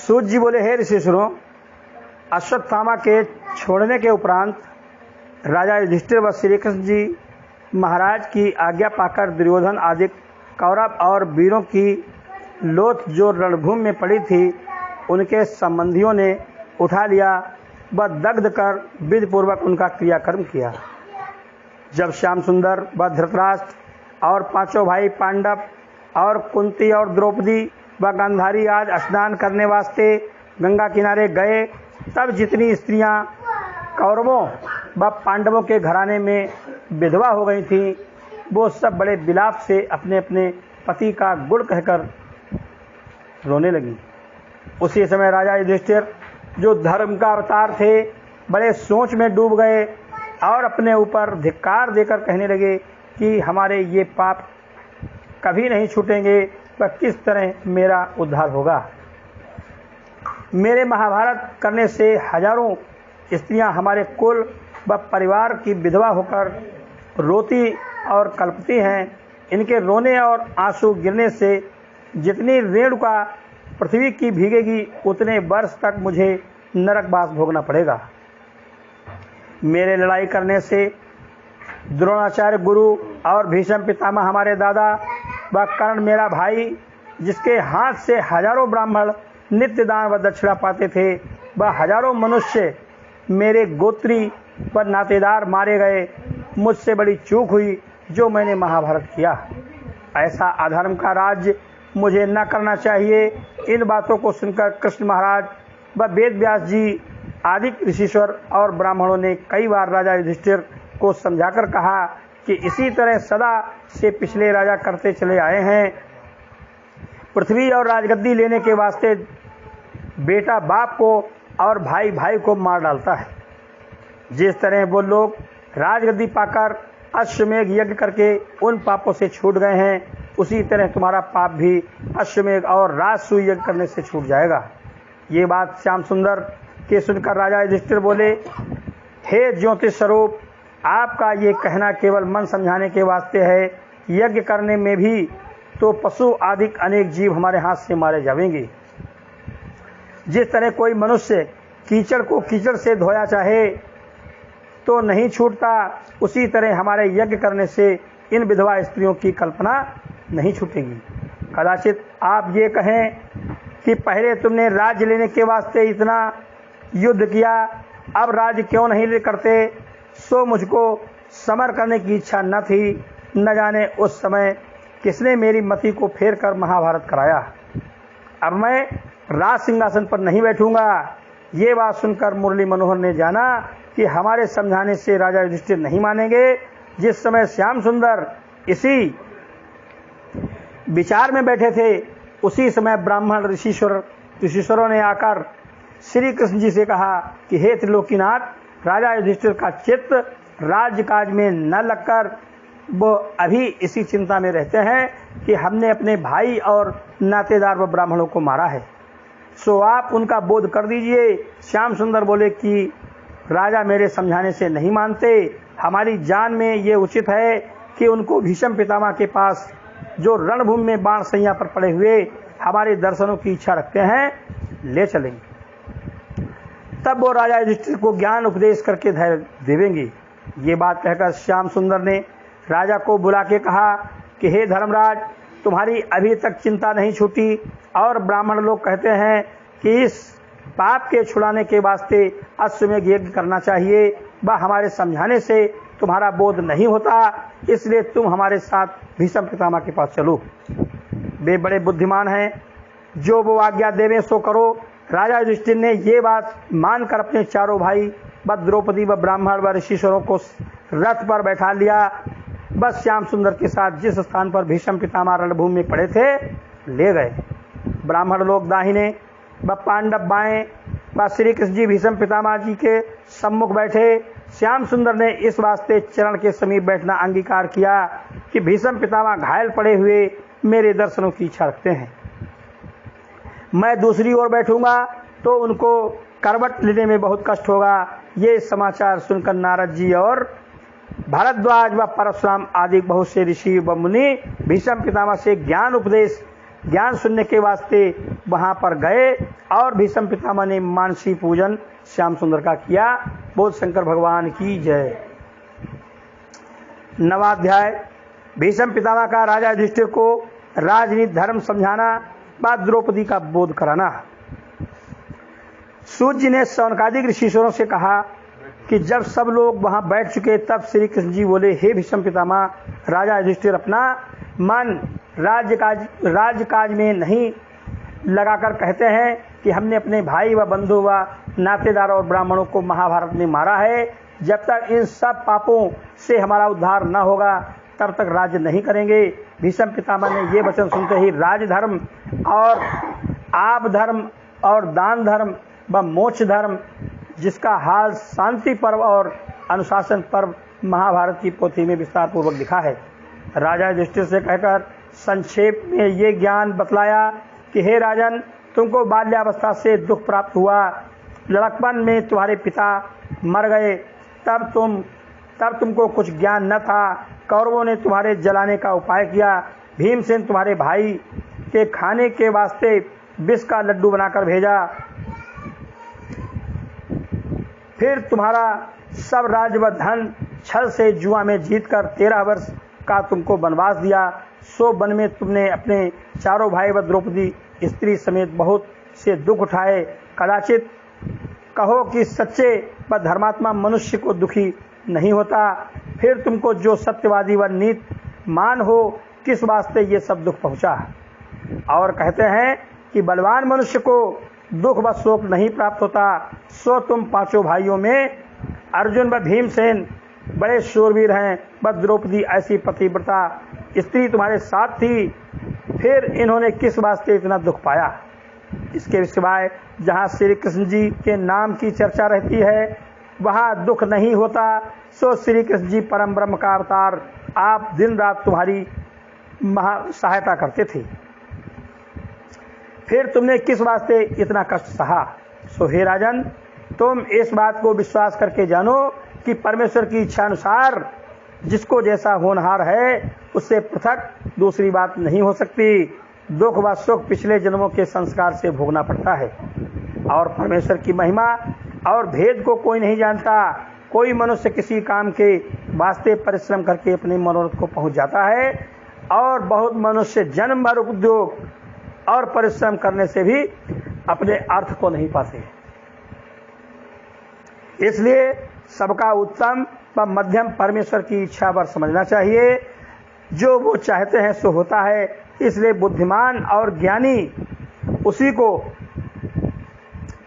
सूत जी बोले, हे ऋषिश्वरों, अश्वत्थामा के छोड़ने के उपरांत राजा युधिष्ठिर व श्री कृष्ण जी महाराज की आज्ञा पाकर दुर्योधन आदि कौरव और वीरों की लोथ जो रणभूमि में पड़ी थी उनके संबंधियों ने उठा लिया व दग्ध कर विधिपूर्वक उनका क्रियाकर्म किया। जब श्याम सुंदर व धृतराष्ट्र और पांचों भाई पांडव और कुंती और द्रौपदी व गांधारी आज स्नान करने वास्ते गंगा किनारे गए, तब जितनी स्त्रियां कौरवों व पांडवों के घराने में विधवा हो गई थीं, वो सब बड़े विलाप से अपने अपने पति का गुण कहकर रोने लगी। उसी समय राजा युधिष्ठिर, जो धर्म का अवतार थे, बड़े सोच में डूब गए और अपने ऊपर धिक्कार देकर कहने लगे कि हमारे ये पाप कभी नहीं छूटेंगे, वह किस तरह मेरा उद्धार होगा। मेरे महाभारत करने से हजारों स्त्रियां हमारे कुल व परिवार की विधवा होकर रोती और कल्पती हैं। इनके रोने और आंसू गिरने से जितनी रेणुका पृथ्वी की भीगेगी, उतने वर्ष तक मुझे नरकवास भोगना पड़ेगा। मेरे लड़ाई करने से द्रोणाचार्य गुरु और भीष्म पितामह हमारे दादा व कर्ण मेरा भाई, जिसके हाथ से हजारों ब्राह्मण नित्य दान व दक्षिणा पाते थे, व हजारों मनुष्य मेरे गोत्री व नातेदार मारे गए। मुझसे बड़ी चूक हुई जो मैंने महाभारत किया। ऐसा अधर्म का राज्य मुझे न करना चाहिए। इन बातों को सुनकर कृष्ण महाराज व वेद व्यास जी आदि ऋषिश्वर और ब्राह्मणों ने कई बार राजा युधिष्ठिर को समझाकर कहा कि इसी तरह सदा से पिछले राजा करते चले आए हैं। पृथ्वी और राजगद्दी लेने के वास्ते बेटा बाप को और भाई भाई को मार डालता है। जिस तरह वो लोग राजगद्दी पाकर अश्वमेध यज्ञ करके उन पापों से छूट गए हैं, उसी तरह तुम्हारा पाप भी अश्वमेध और राजसूय यज्ञ करने से छूट जाएगा। ये बात श्याम सुंदर के सुनकर राजा युधिष्ठिर बोले, हे ज्योतिष स्वरूप, आपका ये कहना केवल मन समझाने के वास्ते है। यज्ञ करने में भी तो पशु आदि अनेक जीव हमारे हाथ से मारे जाएंगे। जिस तरह कोई मनुष्य कीचड़ को कीचड़ से धोया चाहे तो नहीं छूटता, उसी तरह हमारे यज्ञ करने से इन विधवा स्त्रियों की कल्पना नहीं छूटेगी। कदाचित आप ये कहें कि पहले तुमने राज्य लेने के वास्ते इतना युद्ध किया, अब राज्य क्यों नहीं करते। सो मुझको समर करने की इच्छा न थी। न जाने उस समय किसने मेरी मति को फेर कर महाभारत कराया। अब मैं राज सिंहासन पर नहीं बैठूंगा। ये बात सुनकर मुरली मनोहर ने जाना कि हमारे समझाने से राजा युधिष्ठिर नहीं मानेंगे। जिस समय श्याम सुंदर इसी विचार में बैठे थे, उसी समय ब्राह्मण ऋषिश्वरों ने आकर श्री कृष्ण जी से कहा कि हे त्रिलोकीनाथ, राजा युधिष्ठिर का चित्त राज्य काज में न लगकर वो अभी इसी चिंता में रहते हैं कि हमने अपने भाई और नातेदार व ब्राह्मणों को मारा है। सो आप उनका बोध कर दीजिए। श्याम सुंदर बोले कि राजा मेरे समझाने से नहीं मानते। हमारी जान में ये उचित है कि उनको भीष्म पितामह के पास, जो रणभूमि में बाण सैया पर पड़े हुए हमारे दर्शनों की इच्छा रखते हैं, ले चलेंगे। तब वो राजा युधिष्ठिर को ज्ञान उपदेश करके धैर्य देवेंगे। ये बात कहकर श्याम सुंदर ने राजा को बुला के कहा कि हे धर्मराज, तुम्हारी अभी तक चिंता नहीं छूटी और ब्राह्मण लोग कहते हैं कि इस पाप के छुड़ाने के वास्ते अश्वमेध यज्ञ करना चाहिए। वह हमारे समझाने से तुम्हारा बोध नहीं होता, इसलिए तुम हमारे साथ भीष्म पितामह के पास चलो। वे बड़े बुद्धिमान हैं, जो वो आज्ञा देवें सो करो। राजा युधिष्ठिर ने ये बात मानकर अपने चारों भाई व द्रौपदी व ब्राह्मण व ऋषिश्वरों को रथ पर बैठा लिया। बस श्याम सुंदर के साथ जिस स्थान पर भीष्म पितामह रणभूमि में पड़े थे, ले गए। ब्राह्मण लोग दाहिने व पांडव बाएं व श्री कृष्ण जी भीष्म पितामह जी के सम्मुख बैठे। श्याम सुंदर ने इस वास्ते चरण के समीप बैठना अंगीकार किया कि भीष्म पितामह घायल पड़े हुए मेरे दर्शनों की इच्छा रखते हैं। मैं दूसरी ओर बैठूंगा तो उनको करवट लेने में बहुत कष्ट होगा। ये समाचार सुनकर नारद जी और भारद्वाज व परशुराम आदि बहुत से ऋषि व मुनि भीष्म पितामह से ज्ञान उपदेश ज्ञान सुनने के वास्ते वहां पर गए और भीष्म पितामह ने मानसी पूजन श्याम सुंदर का किया। बोल शंकर भगवान की जय। नवाध्याय भीष्म पितामह का राजा युधिष्ठिर को राजनीति धर्म समझाना, बाद द्रौपदी का बोध कराना। सूत जी ने शौनकादिक ऋषिश्वरों से कहा कि जब सब लोग वहां बैठ चुके तब श्री कृष्ण जी बोले, हे भीष्म पितामह, राजा युधिष्ठिर अपना मन राज्य काज में नहीं लगाकर कहते हैं कि हमने अपने भाई व बंधु व नातेदार और ब्राह्मणों को महाभारत में मारा है। जब तक इन सब पापों से हमारा उद्धार न होगा तब तक राज्य नहीं करेंगे। भीष्म पितामह ने ये वचन सुनते ही राजधर्म और आप धर्म और दान धर्म व मोक्ष धर्म, जिसका हाल शांति पर्व और अनुशासन पर्व महाभारत की पोथी में विस्तार पूर्वक लिखा है, राजा युधिष्ठिर से कहकर संक्षेप में ये ज्ञान बतलाया कि हे राजन, तुमको बाल्यावस्था से दुख प्राप्त हुआ, लड़कपन में तुम्हारे पिता मर गए, तब तुमको कुछ ज्ञान न था। कौरवों ने तुम्हारे जलाने का उपाय किया। भीमसेन तुम्हारे भाई के खाने के वास्ते विष का लड्डू बनाकर भेजा। फिर तुम्हारा सब राज्य व धन छल से जुआ में जीतकर 13 वर्ष का तुमको वनवास दिया। सो वन में तुमने अपने चारों भाई व द्रौपदी स्त्री समेत बहुत से दुख उठाए। कदाचित कहो कि सच्चे व धर्मात्मा मनुष्य को दुखी नहीं होता। फिर तुमको जो सत्यवादी व नीतिमान हो, किस वास्ते ये सब दुख पहुंचा। और कहते हैं कि बलवान मनुष्य को दुख व शोक नहीं प्राप्त होता। सो तुम पांचों भाइयों में अर्जुन व भीमसेन बड़े शूरवीर हैं, व द्रौपदी ऐसी पतिव्रता स्त्री तुम्हारे साथ थी। फिर इन्होंने किस वास्ते इतना दुख पाया। इसके सिवाय जहाँ श्री कृष्ण जी के नाम की चर्चा रहती है वहाँ दुख नहीं होता। सो श्री कृष्ण जी परम ब्रह्म का अवतार, आप दिन रात तुम्हारी सहायता करते थे। फिर तुमने किस वास्ते इतना कष्ट सहा। सो हे राजन, तुम इस बात को विश्वास करके जानो कि परमेश्वर की इच्छा अनुसार जिसको जैसा होनहार है उससे पृथक दूसरी बात नहीं हो सकती। दुख व सुख पिछले जन्मों के संस्कार से भोगना पड़ता है और परमेश्वर की महिमा और भेद को कोई नहीं जानता। कोई मनुष्य किसी काम के वास्ते परिश्रम करके अपने मनोरथ को पहुंच जाता है और बहुत मनुष्य जन्म भर उद्योग और परिश्रम करने से भी अपने अर्थ को नहीं पाते। इसलिए सबका उत्तम व मध्यम परमेश्वर की इच्छा पर समझना चाहिए। जो वो चाहते हैं सो होता है। इसलिए बुद्धिमान और ज्ञानी उसी को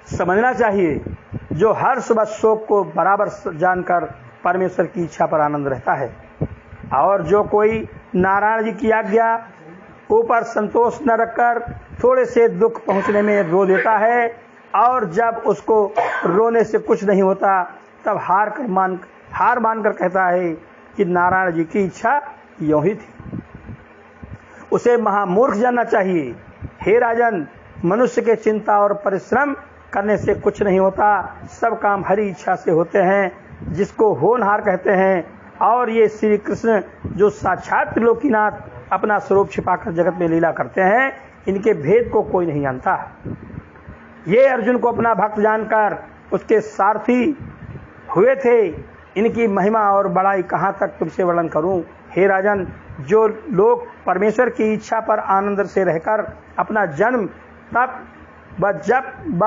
समझना चाहिए जो हर्ष व शोक को बराबर जानकर परमेश्वर की इच्छा पर आनंद रहता है। और जो कोई नारायण जी की आज्ञा ऊपर संतोष न रखकर थोड़े से दुख पहुंचने में रो देता है और जब उसको रोने से कुछ नहीं होता तब हार मानकर कहता है कि नारायण जी की इच्छा यूं ही थी, उसे महामूर्ख जानना चाहिए। हे राजन, मनुष्य के चिंता और परिश्रम करने से कुछ नहीं होता। सब काम हरि इच्छा से होते हैं, जिसको होनहार कहते हैं। और ये श्री कृष्ण जो साक्षात त्रिलोकीनाथ अपना स्वरूप छिपाकर जगत में लीला करते हैं, इनके भेद को कोई नहीं जानता। ये अर्जुन को अपना भक्त जानकर उसके सारथी हुए थे। इनकी महिमा और बड़ाई कहाँ तक तुमसे वर्णन करूं। हे राजन, जो लोग परमेश्वर की इच्छा पर आनंद से रहकर अपना जन्म तप व जप व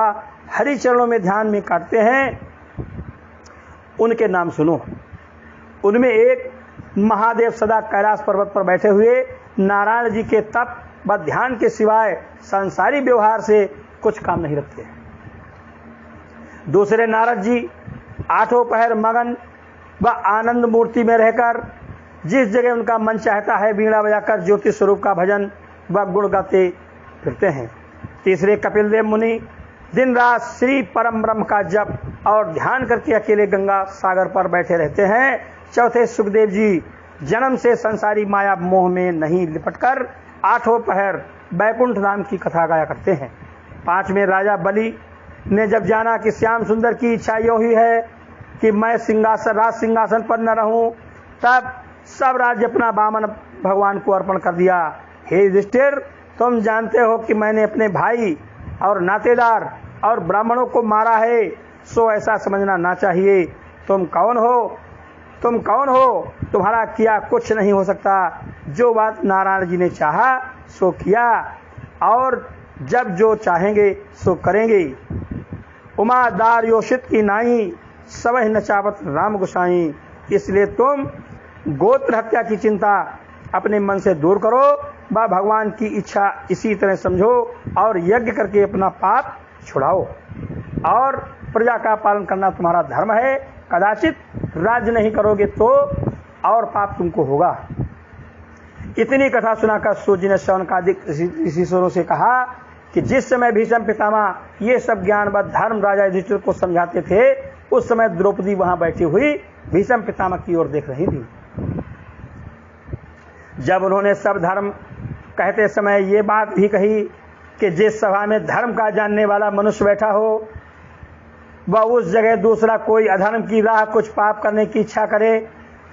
हरि चरणों में ध्यान में काटते हैं, उनके नाम सुनो। उनमें एक महादेव सदा कैलाश पर्वत पर बैठे हुए नारायण जी के तप व ध्यान के सिवाय संसारी व्यवहार से कुछ काम नहीं रखते। दूसरे नारद जी आठों पहर मगन व आनंद मूर्ति में रहकर जिस जगह उनका मन चाहता है वीणा बजाकर ज्योति स्वरूप का भजन व गुण गाते फिरते हैं। तीसरे कपिल देव मुनि दिन रात श्री परम ब्रह्म का जप और ध्यान करके अकेले गंगा सागर पर बैठे रहते हैं। चौथे सुखदेव जी जन्म से संसारी माया मोह में नहीं लिपटकर आठों पहर बैकुंठ धाम की कथा गाया करते हैं। पांचवें राजा बलि ने जब जाना कि श्याम सुंदर की इच्छा यो ही है कि मैं राज सिंहासन पर न रहूं, तब सब राज्य अपना वामन भगवान को अर्पण कर दिया। हे युधिष्ठिर, तुम जानते हो कि मैंने अपने भाई और नातेदार और ब्राह्मणों को मारा है, सो ऐसा समझना ना चाहिए। तुम कौन हो? तुम कौन हो? तुम्हारा किया कुछ नहीं हो सकता। जो बात नारायण जी ने चाहा सो किया, और जब जो चाहेंगे सो करेंगे। उमा दार योषित की नाई, सबह नचावत राम गोसाई। इसलिए तुम गोत्र हत्या की चिंता अपने मन से दूर करो, व भगवान की इच्छा इसी तरह समझो, और यज्ञ करके अपना पाप छुड़ाओ। और प्रजा का पालन करना तुम्हारा धर्म है। कदाचित राज्य नहीं करोगे तो और पाप तुमको होगा। इतनी कथा सुनाकर सूत जी ने शौनकादिक ऋषिश्वरों से कहा कि जिस समय भीष्म पितामह ये सब ज्ञान व धर्म राजा युधिष्ठिर को समझाते थे, उस समय द्रौपदी वहां बैठी हुई भीष्म पितामह की ओर देख रही थी। जब उन्होंने सब धर्म कहते समय ये बात भी कही कि जिस सभा में धर्म का जानने वाला मनुष्य बैठा हो, वह उस जगह दूसरा कोई अधर्म की राह कुछ पाप करने की इच्छा करे,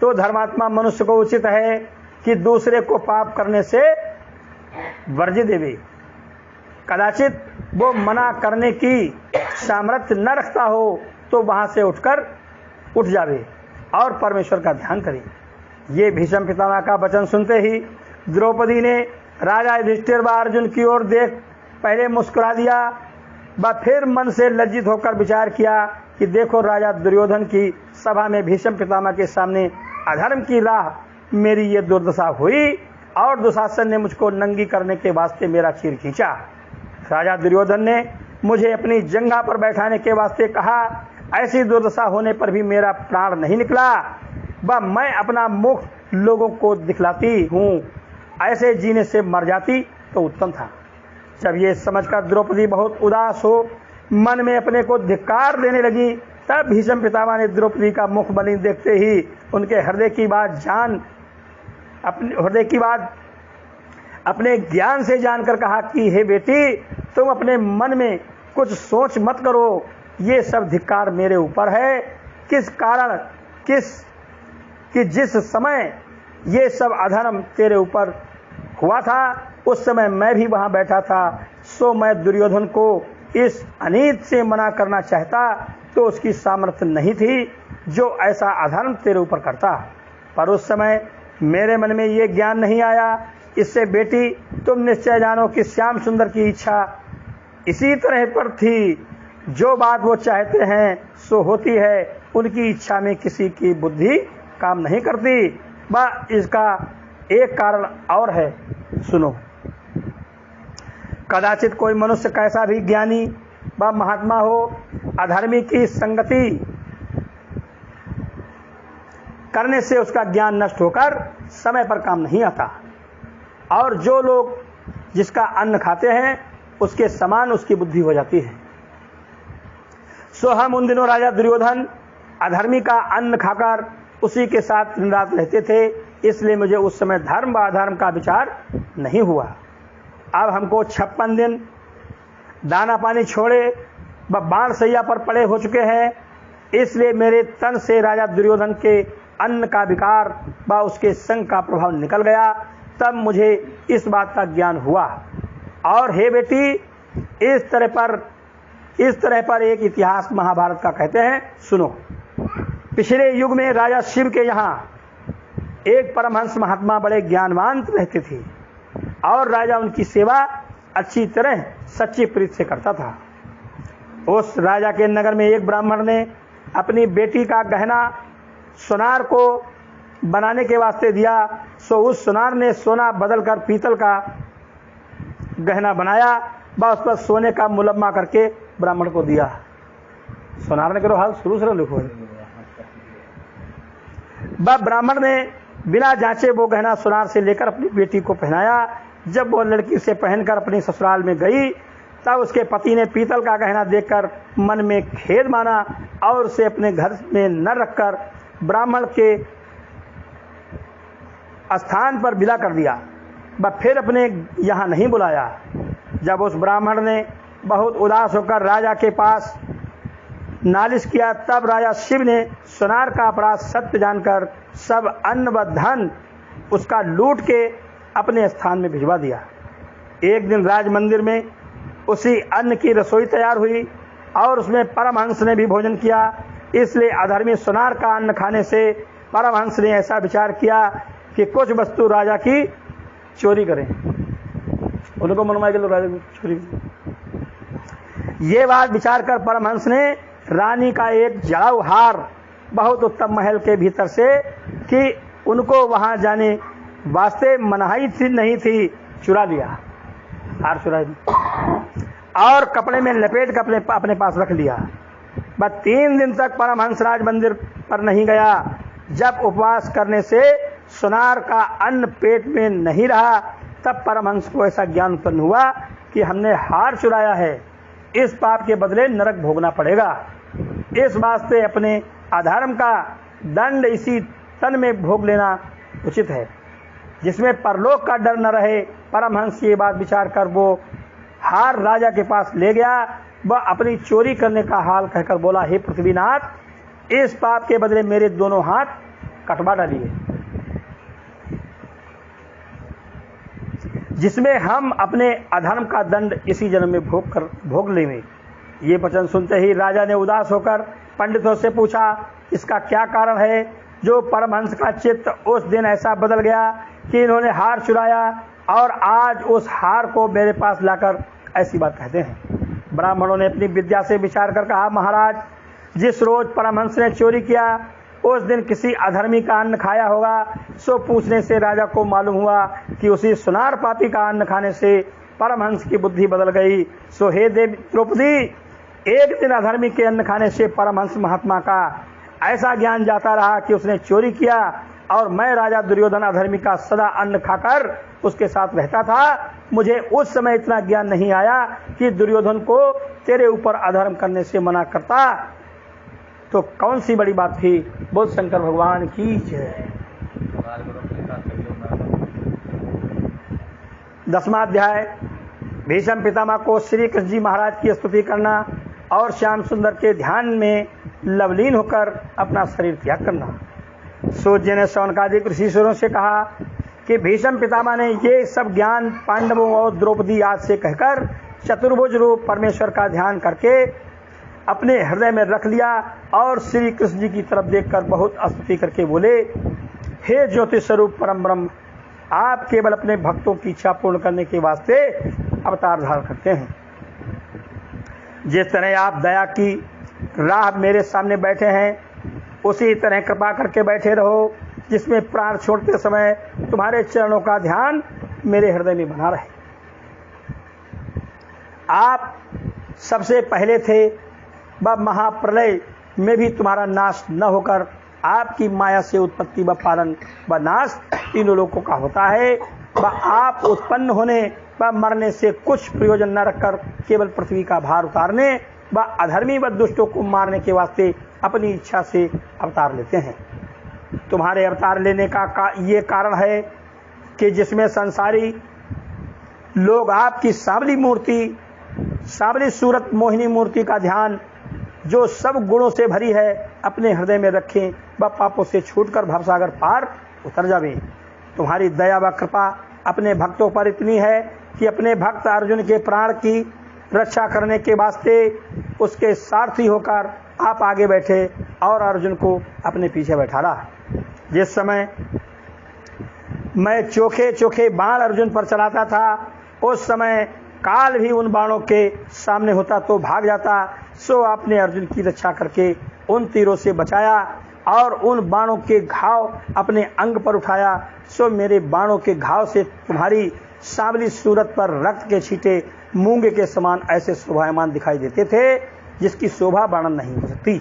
तो धर्मात्मा मनुष्य को उचित है कि दूसरे को पाप करने से वर्जित देवे। कदाचित वो मना करने की सामर्थ्य न रखता हो तो वहां से उठ जावे और परमेश्वर का ध्यान करे। ये भीष्म पितामह का वचन सुनते ही द्रौपदी ने राजा युधिष्ठिर व अर्जुन की ओर देख पहले मुस्कुरा दिया, व फिर मन से लज्जित होकर विचार किया कि देखो राजा दुर्योधन की सभा में भीष्म पितामह के सामने अधर्म की राह मेरी ये दुर्दशा हुई, और दुशासन ने मुझको नंगी करने के वास्ते मेरा चीर खींचा। राजा दुर्योधन ने मुझे अपनी जंघा पर बैठाने के वास्ते कहा, ऐसी दुर्दशा होने पर भी मेरा प्राण नहीं निकला, व मैं अपना मुख लोगों को दिखलाती हूँ, ऐसे जीने से मर जाती तो उत्तम था। जब ये समझकर द्रौपदी बहुत उदास हो मन में अपने को धिक्कार देने लगी, तब भीष्म पितामह ने द्रौपदी का मुख मलिन देखते ही उनके हृदय की बात अपने ज्ञान से जानकर कहा कि हे बेटी, तुम अपने मन में कुछ सोच मत करो, ये सब धिक्कार मेरे ऊपर है। किस कारण कि जिस समय ये सब अधर्म तेरे ऊपर हुआ था, उस समय मैं भी वहां बैठा था, सो मैं दुर्योधन को इस अनीत से मना करना चाहता तो उसकी सामर्थ्य नहीं थी जो ऐसा अधर्म तेरे ऊपर करता, पर उस समय मेरे मन में ये ज्ञान नहीं आया। इससे बेटी, तुम निश्चय जानो कि श्याम सुंदर की इच्छा इसी तरह पर थी। जो बात वो चाहते हैं सो होती है, उनकी इच्छा में किसी की बुद्धि काम नहीं करती। वह इसका एक कारण और है, सुनो। कदाचित कोई मनुष्य कैसा भी ज्ञानी व महात्मा हो, अधर्मी की संगति करने से उसका ज्ञान नष्ट होकर समय पर काम नहीं आता, और जो लोग जिसका अन्न खाते हैं उसके समान उसकी बुद्धि हो जाती है। सो हम उन दिनों राजा दुर्योधन अधर्मी का अन्न खाकर उसी के साथ दिन रात रहते थे, इसलिए मुझे उस समय धर्म व अधर्म का विचार नहीं हुआ। अब हमको 56 दिन दाना पानी छोड़े व बाण सैया पर पड़े हो चुके हैं, इसलिए मेरे तन से राजा दुर्योधन के अन्न का विकार व उसके संग का प्रभाव निकल गया। तब मुझे इस बात का ज्ञान हुआ। और हे बेटी, इस तरह पर एक इतिहास महाभारत का कहते हैं, सुनो। पिछले युग में राजा शिव के यहाँ एक परमहंस महात्मा बड़े ज्ञानवान रहते थे, और राजा उनकी सेवा अच्छी तरह सच्ची प्रीति से करता था। उस राजा के नगर में एक ब्राह्मण ने अपनी बेटी का गहना सोनार को बनाने के वास्ते दिया, सो उस सोनार ने सोना बदलकर पीतल का गहना बनाया, बस उस पर सोने का मुलम्मा करके ब्राह्मण को दिया। सोनार ने करो हाल शुरू से लिखो। ब्राह्मण ने बिना जांचे वो गहना सोनार से लेकर अपनी बेटी को पहनाया। जब वो लड़की उसे पहनकर अपने ससुराल में गई, तब उसके पति ने पीतल का गहना देखकर मन में खेद माना और उसे अपने घर में न रखकर ब्राह्मण के स्थान पर विदा कर दिया, वह फिर अपने यहाँ नहीं बुलाया। जब उस ब्राह्मण ने बहुत उदास होकर राजा के पास नालिश किया, तब राजा शिव ने सोनार का अपराध सत्य जानकर सब अन्न व धन उसका लूट के अपने स्थान में भिजवा दिया। एक दिन राज मंदिर में उसी अन्न की रसोई तैयार हुई और उसमें परमहंस ने भी भोजन किया। इसलिए अधर्मी सुनार का अन्न खाने से परमहंस ने ऐसा विचार किया कि कुछ वस्तु राजा की चोरी करें। उनको मनमाए के लोग राजा की चोरी करें। ये बात विचार कर परमहंस ने रानी का एक जड़ाऊ हार बहुत उत्तम महल के भीतर से कि उनको वहां जाने वास्ते मनाही थी नहीं थी, चुरा लिया। हार चुरा दिया और कपड़े में लपेट कर अपने पास रख लिया। बस 3 दिन तक परमहंस राज मंदिर पर नहीं गया। जब उपवास करने से सुनार का अन्न पेट में नहीं रहा, तब परमहंस को ऐसा ज्ञान उत्पन्न हुआ कि हमने हार चुराया है, इस पाप के बदले नरक भोगना पड़ेगा। इस वास्ते अपने अधर्म का दंड इसी तन में भोग लेना उचित है, जिसमें परलोक का डर न रहे। परमहंस ये बात विचार कर वो हार राजा के पास ले गया। वह अपनी चोरी करने का हाल कहकर बोला, हे पृथ्वीनाथ, इस पाप के बदले मेरे दोनों हाथ कटवा डालिए, जिसमें हम अपने अधर्म का दंड इसी जन्म में भोग लेंगे। ये वचन सुनते ही राजा ने उदास होकर पंडितों से पूछा, इसका क्या कारण है जो परमहंस का चित्त उस दिन ऐसा बदल गया कि इन्होंने हार चुराया और आज उस हार को मेरे पास लाकर ऐसी बात कहते हैं। ब्राह्मणों ने अपनी विद्या से विचार कर कहा, महाराज, जिस रोज परमहंस ने चोरी किया उस दिन किसी अधर्मी का अन्न खाया होगा। सो पूछने से राजा को मालूम हुआ कि उसी सुनार पापी का अन्न खाने से परमहंस की बुद्धि बदल गई। सो हे देवी द्रौपदी, एक दिन अधर्मी के अन्न खाने से परमहंस महात्मा का ऐसा ज्ञान जाता रहा कि उसने चोरी किया और मैं राजा दुर्योधन अधर्मी का सदा अन्न खाकर उसके साथ रहता था। मुझे उस समय इतना ज्ञान नहीं आया कि दुर्योधन को तेरे ऊपर अधर्म करने से मना करता तो कौन सी बड़ी बात थी। बोल शंकर भगवान की जय। 10वां अध्याय, भीष्म पितामह को श्री कृष्ण जी महाराज की स्तुति करना और श्याम सुंदर के ध्यान में लवलीन होकर अपना शरीर त्याग करना। सूत जी ने शौनकादिक ऋषिश्वरों से कहा कि भीष्म पितामह ने ये सब ज्ञान पांडवों और द्रौपदी आदि से कहकर चतुर्भुज रूप परमेश्वर का ध्यान करके अपने हृदय में रख लिया और श्री कृष्ण जी की तरफ देखकर बहुत स्तुति करके बोले, हे ज्योति स्वरूप परम ब्रह्म, आप केवल अपने भक्तों की इच्छा पूर्ण करने के वास्ते अवतार धारण करते हैं। जिस तरह आप दया की राह मेरे सामने बैठे हैं, उसी तरह कृपा करके बैठे रहो, जिसमें प्राण छोड़ते समय तुम्हारे चरणों का ध्यान मेरे हृदय में बना रहे। आप सबसे पहले थे, वह महाप्रलय में भी तुम्हारा नाश न होकर आपकी माया से उत्पत्ति व पालन व नाश तीनों लोगों का होता है। वह आप उत्पन्न होने व मरने से कुछ प्रयोजन न रखकर केवल पृथ्वी का भार उतारने व अधर्मी व दुष्टों को मारने के वास्ते अपनी इच्छा से अवतार लेते हैं। तुम्हारे अवतार लेने का ये कारण है कि जिसमें संसारी लोग आपकी सांवली मूर्ति, सांवली सूरत मोहिनी मूर्ति का ध्यान जो सब गुणों से भरी है अपने हृदय में रखें, वह पापों से छूटकर भवसागर पार उतर जावे। तुम्हारी दया व कृपा अपने भक्तों पर इतनी है कि अपने भक्त अर्जुन के प्राण की रक्षा करने के वास्ते उसके सारथी होकर आप आगे बैठे और अर्जुन को अपने पीछे बैठा रहा। जिस समय मैं चोखे चोखे बाण अर्जुन पर चलाता था, उस समय काल भी उन बाणों के सामने होता तो भाग जाता। सो आपने अर्जुन की रक्षा करके उन तीरों से बचाया और उन बाणों के घाव अपने अंग पर उठाया। सो मेरे बाणों के घाव से तुम्हारी सांवली सूरत पर रक्त के छींटे मूंगे के समान ऐसे शोभायमान दिखाई देते थे, जिसकी शोभा वर्णन नहीं हो सकती।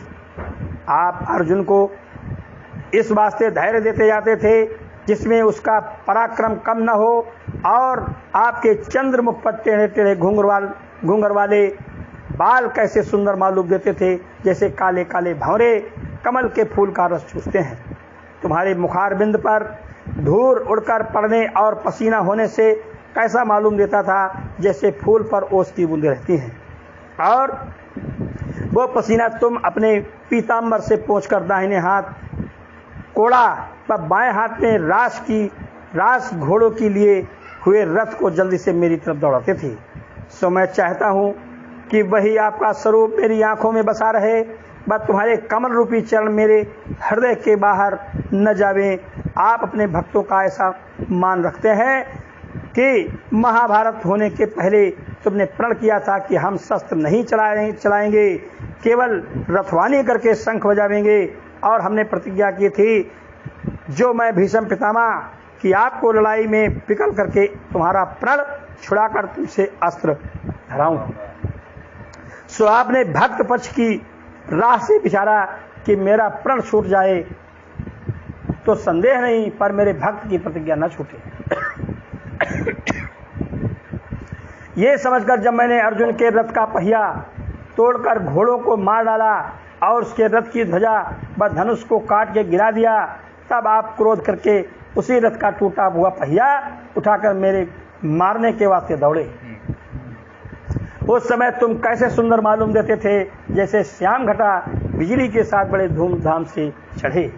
आप अर्जुन को इस वास्ते धैर्य देते जाते थे जिसमें उसका पराक्रम कम न हो, और आपके चंद्रमुख पर टेढ़े टेढ़े घूंघर वाले बाल कैसे सुंदर मालूम देते थे, जैसे काले काले भंवरे कमल के फूल का रस चूसते हैं। तुम्हारे मुखारबिंद पर धूल उड़कर पड़ने और पसीना होने से कैसा मालूम देता था, जैसे फूल पर ओस की बूंदें रहती हैं, और वो पसीना तुम अपने पीताम्बर से पोंछकर दाहिने हाथ कोड़ा व बाएं हाथ में रास घोड़ों के लिए हुए रथ को जल्दी से मेरी तरफ दौड़ाते थे। सो मैं चाहता हूँ कि वही आपका स्वरूप मेरी आंखों में बसा रहे, बस तुम्हारे कमल रूपी चरण मेरे हृदय के बाहर न जावे। आप अपने भक्तों का ऐसा मान रखते हैं कि महाभारत होने के पहले तुमने प्रण किया था कि हम शस्त्र नहीं चलाएंगे, केवल रथवानी करके शंख बजावेंगे, और हमने प्रतिज्ञा की थी जो मैं भीष्म पितामह कि आपको लड़ाई में विकल करके तुम्हारा प्रण छुड़ाकर तुमसे अस्त्र धराऊं। सो आपने भक्त पक्ष की राह से विचारा कि मेरा प्रण छूट जाए तो संदेह नहीं, पर मेरे भक्त की प्रतिज्ञा न छूटे। ये समझकर जब मैंने अर्जुन के रथ का पहिया तोड़कर घोड़ों को मार डाला और उसके रथ की ध्वजा व धनुष को काट के गिरा दिया, तब आप क्रोध करके उसी रथ का टूटा हुआ पहिया उठाकर मेरे मारने के वास्ते दौड़े। उस समय तुम कैसे सुंदर मालूम देते थे, जैसे श्याम घटा बिजली के साथ बड़े धूमधाम से चढ़े।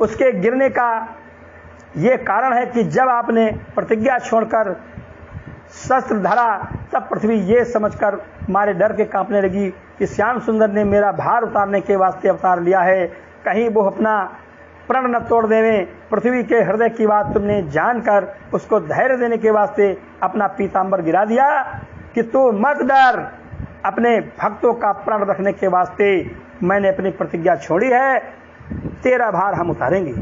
उसके गिरने का ये कारण है कि जब आपने प्रतिज्ञा छोड़कर शस्त्र धरा, तब पृथ्वी ये समझकर मारे डर के कांपने लगी कि श्याम सुंदर ने मेरा भार उतारने के वास्ते अवतार लिया है, कहीं वो अपना प्रण न तोड़ देवे। पृथ्वी के हृदय की बात तुमने जानकर उसको धैर्य देने के वास्ते अपना पीतांबर गिरा दिया कि तू मत डर, अपने भक्तों का प्रण रखने के वास्ते मैंने अपनी प्रतिज्ञा छोड़ी है, तेरा भार हम उतारेंगे।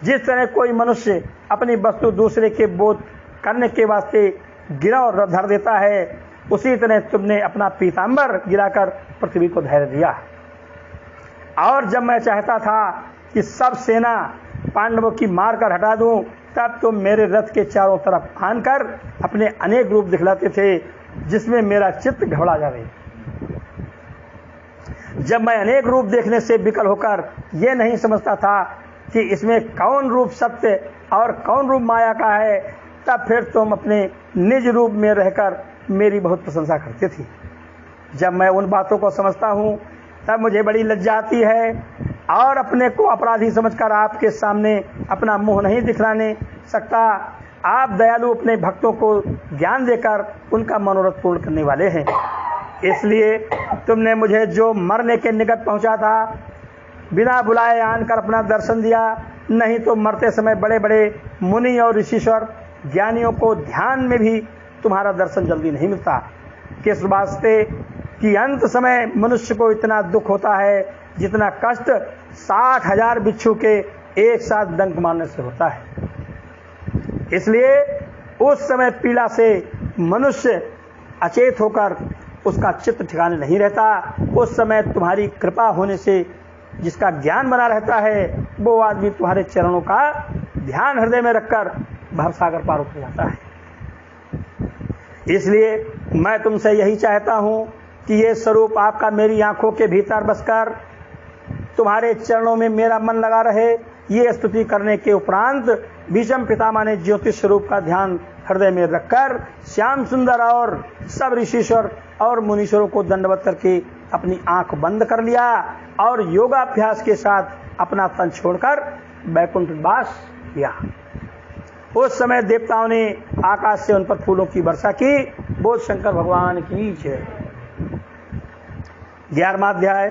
जिस तरह कोई मनुष्य अपनी वस्तु दूसरे के बोध करने के वास्ते गिरा धर देता है, उसी तरह तुमने अपना पीतांबर गिराकर पृथ्वी को धैर्य दिया। और जब मैं चाहता था कि सब सेना पांडवों की मार कर हटा दूं, तब तुम मेरे रथ के चारों तरफ आन कर अपने अनेक रूप दिखलाते थे, जिसमें मेरा चित्त घबरा जावे। जब मैं अनेक रूप देखने से विकल होकर ये नहीं समझता था कि इसमें कौन रूप सत्य और कौन रूप माया का है, तब फिर तुम अपने निज रूप में रहकर मेरी बहुत प्रशंसा करते थे। जब मैं उन बातों को समझता हूँ तब मुझे बड़ी लज्जा आती है और अपने को अपराधी समझकर आपके सामने अपना मुंह नहीं दिखलाने सकता। आप दयालु अपने भक्तों को ज्ञान देकर उनका मनोरथ पूर्ण करने वाले हैं, इसलिए तुमने मुझे जो मरने के निकट पहुंचा था बिना बुलाए आनकर अपना दर्शन दिया, नहीं तो मरते समय बड़े बड़े मुनि और ऋषिश्वर ज्ञानियों को ध्यान में भी तुम्हारा दर्शन जल्दी नहीं मिलता। किस वास्ते कि अंत समय मनुष्य को इतना दुख होता है जितना कष्ट 60,000 बिच्छू के एक साथ डंक मारने से होता है। इसलिए उस समय पीड़ा से मनुष्य अचेत होकर उसका चित्त ठिकाने नहीं रहता। उस समय तुम्हारी कृपा होने से जिसका ज्ञान बना रहता है, वो आदमी तुम्हारे चरणों का ध्यान हृदय में रखकर भवसागर पार उतर जाता है। इसलिए मैं तुमसे यही चाहता हूं कि ये स्वरूप आपका मेरी आंखों के भीतर बसकर तुम्हारे चरणों में मेरा मन लगा रहे। ये स्तुति करने के उपरांत भीष्म पितामह ने ज्योतिष स्वरूप का ध्यान हृदय में रखकर श्याम सुंदर और सब ऋषिश्वर और मुनीश्वरों को दंडवत करके अपनी आंख बंद कर लिया और योगाभ्यास के साथ अपना तन छोड़कर वैकुंठ वास किया। उस समय देवताओं ने आकाश से उन पर फूलों की वर्षा की। बोल शंकर भगवान की जय। 11वां अध्याय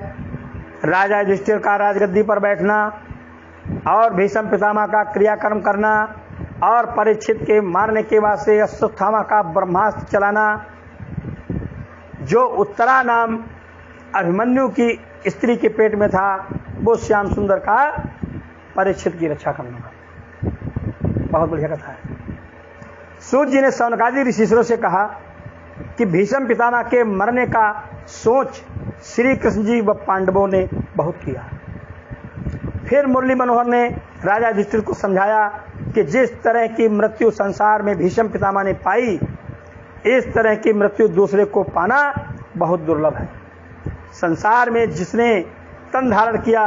राजा युधिष्ठिर का राजगद्दी पर बैठना और भीष्म पितामह का क्रियाकर्म करना और परीक्षित के मारने के वास्ते अश्वत्थामा का ब्रह्मास्त्र चलाना। जो उत्तरा नाम अभिमन्यु की स्त्री के पेट में था, वो श्याम सुंदर का परीक्षित की रक्षा करना था। बहुत बढ़िया कथा है। सूत जी ने सौनकादि ऋषिश्वरों से कहा कि भीष्म पितामह के मरने का सोच श्री कृष्ण जी व पांडवों ने बहुत किया। फिर मुरली मनोहर ने राजा युधिष्ठिर को समझाया कि जिस तरह की मृत्यु संसार में भीष्म पितामह ने पाई, इस तरह की मृत्यु दूसरे को पाना बहुत दुर्लभ है। संसार में जिसने तन धारण किया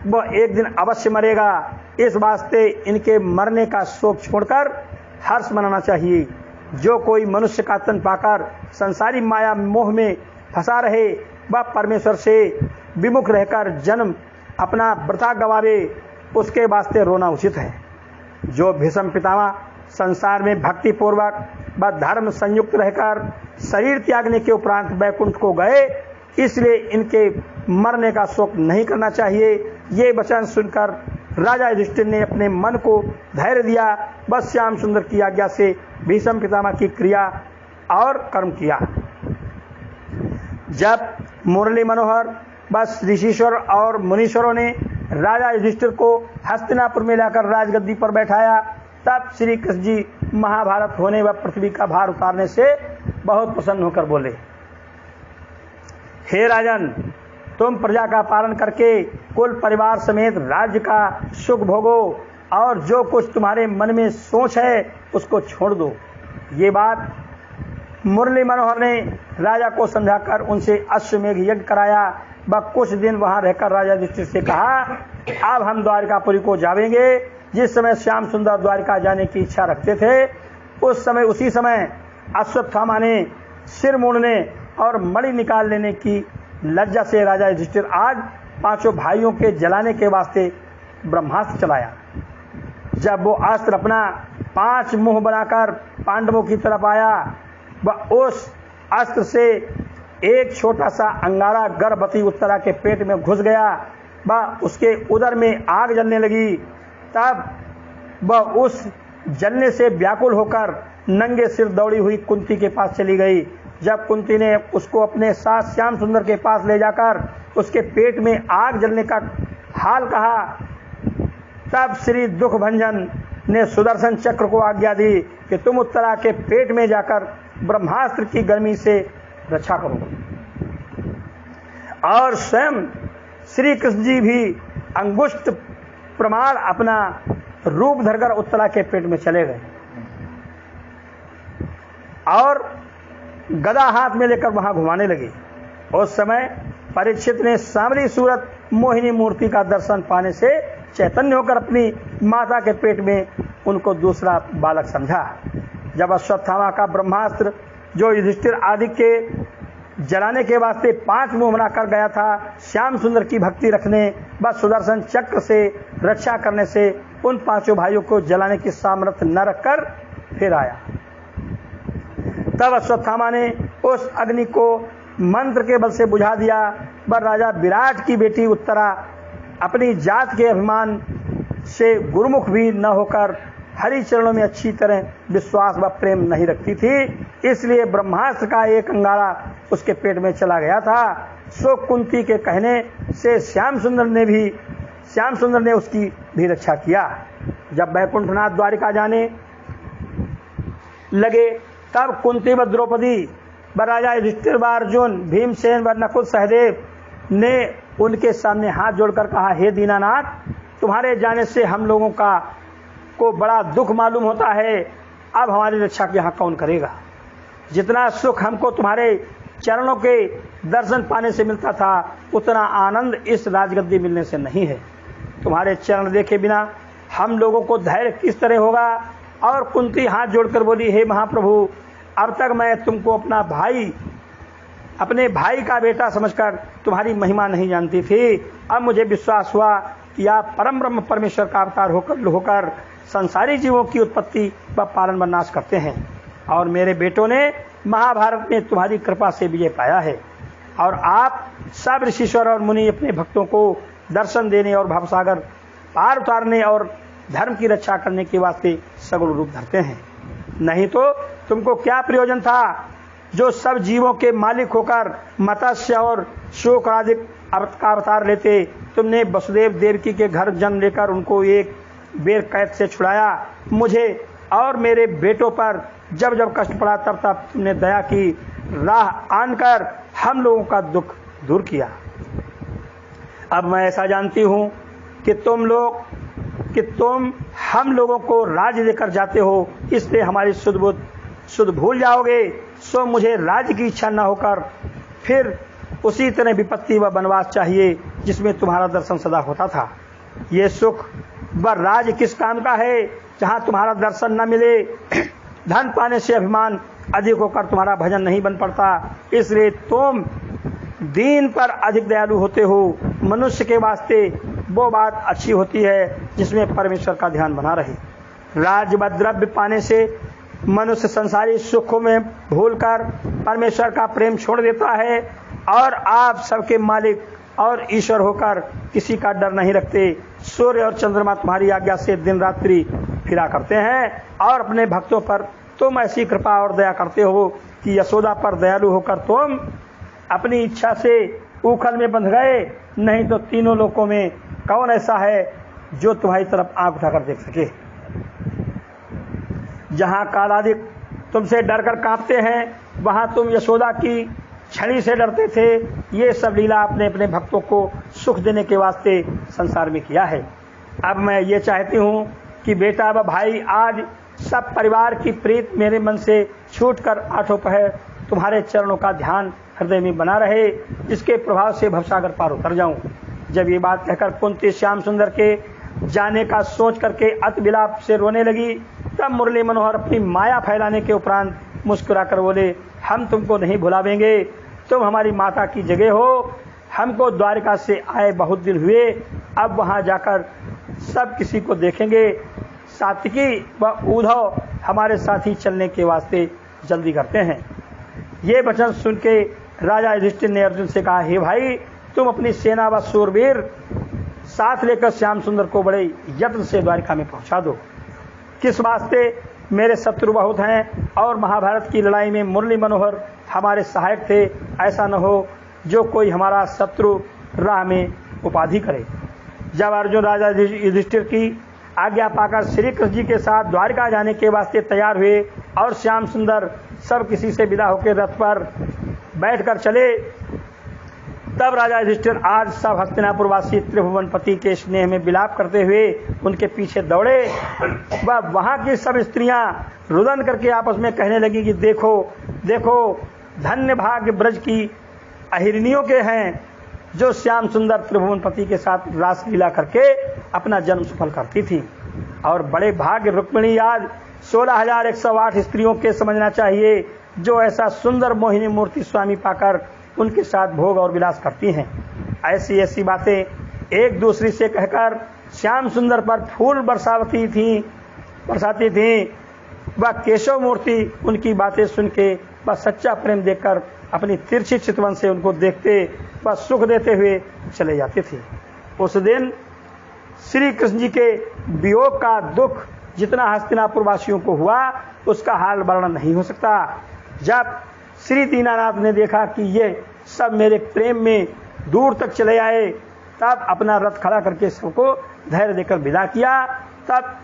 वह एक दिन अवश्य मरेगा। इस वास्ते इनके मरने का शोक छोड़कर हर्ष मनाना चाहिए। जो कोई मनुष्य का तन पाकर संसारी माया मोह में फंसा रहे, वह परमेश्वर से विमुख रहकर जन्म अपना वृथा गवावे, उसके वास्ते रोना उचित है। जो भीष्म पितामह संसार में भक्ति पूर्वक व धर्म संयुक्त रहकर शरीर त्यागने के उपरांत वैकुंठ को गए, इसलिए इनके मरने का शोक नहीं करना चाहिए। ये वचन सुनकर राजा युधिष्ठिर ने अपने मन को धैर्य दिया। बस श्याम सुंदर की आज्ञा से भीष्म पितामह की क्रिया और कर्म किया। जब मुरली मनोहर बस ऋषिश्वर और मुनीश्वरों ने राजा युधिष्ठिर को हस्तिनापुर में लाकर राजगद्दी पर बैठाया, तब श्री कृष्ण जी महाभारत होने व पृथ्वी का भार उतारने से बहुत प्रसन्न होकर बोले, हे राजन, तुम प्रजा का पालन करके कुल परिवार समेत राज्य का सुख भोगो और जो कुछ तुम्हारे मन में सोच है उसको छोड़ दो। ये बात मुरली मनोहर ने राजा को समझाकर उनसे अश्वमेघ यज्ञ कराया। वह कुछ दिन वहां रहकर राजा युधिष्ठिर से कहा, अब हम द्वारिकापुरी को जाएंगे। जिस समय श्याम सुंदर द्वारिका जाने की इच्छा रखते थे, उसी समय अश्वत्थामा ने सिर मोड़ने और मणि निकाल लेने की लज्जा से राजा युधिष्ठिर आज पांचों भाइयों के जलाने के वास्ते ब्रह्मास्त्र चलाया। जब वो अस्त्र अपना 5 मुंह बनाकर पांडवों की तरफ आया, वह उस अस्त्र से एक छोटा सा अंगारा गर्भवती उत्तरा के पेट में घुस गया। वह उसके उदर में आग जलने लगी। तब वह उस जलने से व्याकुल होकर नंगे सिर दौड़ी हुई कुंती के पास चली गई। जब कुंती ने उसको अपने साथ श्याम सुंदर के पास ले जाकर उसके पेट में आग जलने का हाल कहा, तब श्री दुखभंजन ने सुदर्शन चक्र को आज्ञा दी कि तुम उत्तरा के पेट में जाकर ब्रह्मास्त्र की गर्मी से रक्षा करो। और स्वयं श्री कृष्ण जी भी अंगुष्ठ प्रमाण अपना रूप धरकर उत्तरा के पेट में चले गए और गदा हाथ में लेकर वहां घुमाने लगे। उस समय परीक्षित ने सांवरी सूरत मोहिनी मूर्ति का दर्शन पाने से चैतन्य होकर अपनी माता के पेट में उनको दूसरा बालक समझा। जब अश्वत्थामा का ब्रह्मास्त्र जो युधिष्ठिर आदि के जलाने के वास्ते 5 मुंह बनाकर गया था, श्याम सुंदर की भक्ति रखने व सुदर्शन चक्र से रक्षा करने से उन 5 भाइयों को जलाने की सामर्थ्य न रखकर फिर आया। तब अश्वत्थामा ने उस अग्नि को मंत्र के बल से बुझा दिया। पर राजा विराट की बेटी उत्तरा अपनी जात के अभिमान से गुरुमुख भी न होकर हरि चरणों में अच्छी तरह विश्वास व प्रेम नहीं रखती थी, इसलिए ब्रह्मास्त्र का एक अंगारा उसके पेट में चला गया था। सो कुंती के कहने से श्याम सुंदर ने उसकी भी रक्षा किया। जब वैकुंठनाथ द्वारिका जाने लगे, तब कुंती व द्रौपदी व राजा युधिष्ठिर व अर्जुन, भीमसेन व नकुल सहदेव ने उनके सामने हाथ जोड़कर कहा, हे दीनानाथ, तुम्हारे जाने से हम लोगों को बड़ा दुख मालूम होता है। अब हमारी रक्षा यहाँ कौन करेगा? जितना सुख हमको तुम्हारे चरणों के दर्शन पाने से मिलता था, उतना आनंद इस राजगद्दी मिलने से नहीं है। तुम्हारे चरण देखे बिना हम लोगों को धैर्य किस तरह होगा? और कुंती हाथ जोड़कर बोली, हे महाप्रभु, अब तक मैं तुमको अपने भाई का बेटा समझकर तुम्हारी महिमा नहीं जानती थी। अब मुझे विश्वास हुआ कि आप परम ब्रह्म परमेश्वर का अवतार होकर संसारी जीवों की उत्पत्ति व पालन व नाश करते हैं, और मेरे बेटों ने महाभारत में तुम्हारी कृपा से विजय पाया है। और आप सब ऋषिश्वर और मुनि अपने भक्तों को दर्शन देने और भवसागर पार उतारने और धर्म की रक्षा करने के वास्ते सगुण रूप धरते हैं। नहीं तो तुमको क्या प्रयोजन था, जो सब जीवों के मालिक होकर मत्स्य और शुक्रादि का अवतार लेते? तुमने वसुदेव देवकी के घर जन्म लेकर उनको एक बेर कैद से छुड़ाया। मुझे और मेरे बेटों पर जब जब कष्ट पड़ा तब तब तुमने दया की राह आनकर हम लोगों का दुख दूर किया। अब मैं ऐसा जानती हूँ कि तुम हम लोगों को राज्य देकर जाते हो, इसलिए हमारी शुद्ध भूल जाओगे। सो मुझे राज्य की इच्छा न होकर फिर उसी तरह विपत्ति व वनवास चाहिए जिसमें तुम्हारा दर्शन सदा होता था। ये सुख व राज्य किस काम का है जहाँ तुम्हारा दर्शन न मिले? धन पाने से अभिमान अधिक होकर तुम्हारा भजन नहीं बन पड़ता, इसलिए तुम दीन पर अधिक दयालु होते हो। मनुष्य के वास्ते वो बात अच्छी होती है जिसमें परमेश्वर का ध्यान बना रहे। राज्य व द्रव्य पाने से मनुष्य संसारी सुखों में भूलकर परमेश्वर का प्रेम छोड़ देता है और आप सबके मालिक और ईश्वर होकर किसी का डर नहीं रखते। सूर्य और चंद्रमा तुम्हारी आज्ञा से दिन रात्रि फिरा करते हैं और अपने भक्तों पर तुम ऐसी कृपा और दया करते हो कि यशोदा पर दयालु होकर तुम अपनी इच्छा से उखल में बंध गए। नहीं तो तीनों लोकों में कौन ऐसा है जो तुम्हारी तरफ आंख उठाकर देख सके। जहां कालादिक तुमसे डरकर कांपते हैं, वहां तुम यशोदा की छड़ी से डरते थे। ये सब लीला अपने अपने भक्तों को सुख देने के वास्ते संसार में किया है। अब मैं ये चाहती हूँ कि बेटा व भाई आज सब परिवार की प्रीत मेरे मन से छूटकर आठों पहर तुम्हारे चरणों का ध्यान हृदय में बना रहे, जिसके प्रभाव से भवसागर पार उतर जाऊं। जब ये बात कहकर कुंती श्याम सुंदर के जाने का सोच करके अति विलाप से रोने लगी, तब मुरली मनोहर अपनी माया फैलाने के उपरांत मुस्कुराकर बोले, हम तुमको नहीं भुलावेंगे, तुम हमारी माता की जगह हो। हमको द्वारिका से आए बहुत दिन हुए, अब वहां जाकर सब किसी को देखेंगे। सात्विकी व उद्धव हमारे साथ ही चलने के वास्ते जल्दी करते हैं। ये वचन सुन के राजा युधिष्ठिर ने अर्जुन से कहा, हे भाई, तुम अपनी सेना व शूरवीर साथ लेकर श्याम सुंदर को बड़े यत्न से द्वारिका में पहुंचा दो। किस वास्ते? मेरे शत्रु बहुत हैं और महाभारत की लड़ाई में मुरली मनोहर हमारे सहायक थे। ऐसा न हो जो कोई हमारा शत्रु राह में उपाधि करे। जब अर्जुन राजा युधिष्ठिर की आज्ञा पाकर श्री कृष्ण जी के साथ द्वारिका जाने के वास्ते तैयार हुए और श्याम सुंदर सब किसी से विदा होकर रथ पर बैठकर चले, तब राजा युधिष्ठिर आज सब हस्तिनापुर वासी त्रिभुवनपति के स्नेह में विलाप करते हुए उनके पीछे दौड़े। वह वहां की सब स्त्रियां रुदन करके आपस में कहने लगी कि देखो देखो, धन्य भाग्य ब्रज की अहिरनियों के हैं जो श्याम सुंदर त्रिभुवनपति के साथ रासलीला करके अपना जन्म सफल करती थी। और बड़े भाग्य रुक्मिणी आज 16,108 स्त्रियों के समझना चाहिए जो ऐसा सुंदर मोहिनी मूर्ति स्वामी पाकर उनके साथ भोग और विलास करती हैं। ऐसी ऐसी बातें एक दूसरी से कहकर श्याम सुंदर पर फूल बरसाती थी। वह केशव मूर्ति उनकी बातें सुन के वह सच्चा प्रेम देखकर अपनी तिरछी चितवन से उनको देखते वह सुख देते हुए चले जाते थे। उस दिन श्री कृष्ण जी के वियोग का दुख जितना हस्तिनापुर वासियों को हुआ उसका हाल वर्णन नहीं हो सकता। जब श्री दीनानाथ ने देखा कि ये सब मेरे प्रेम में दूर तक चले आए, तब अपना रथ खड़ा करके सबको धैर्य देकर विदा किया। तब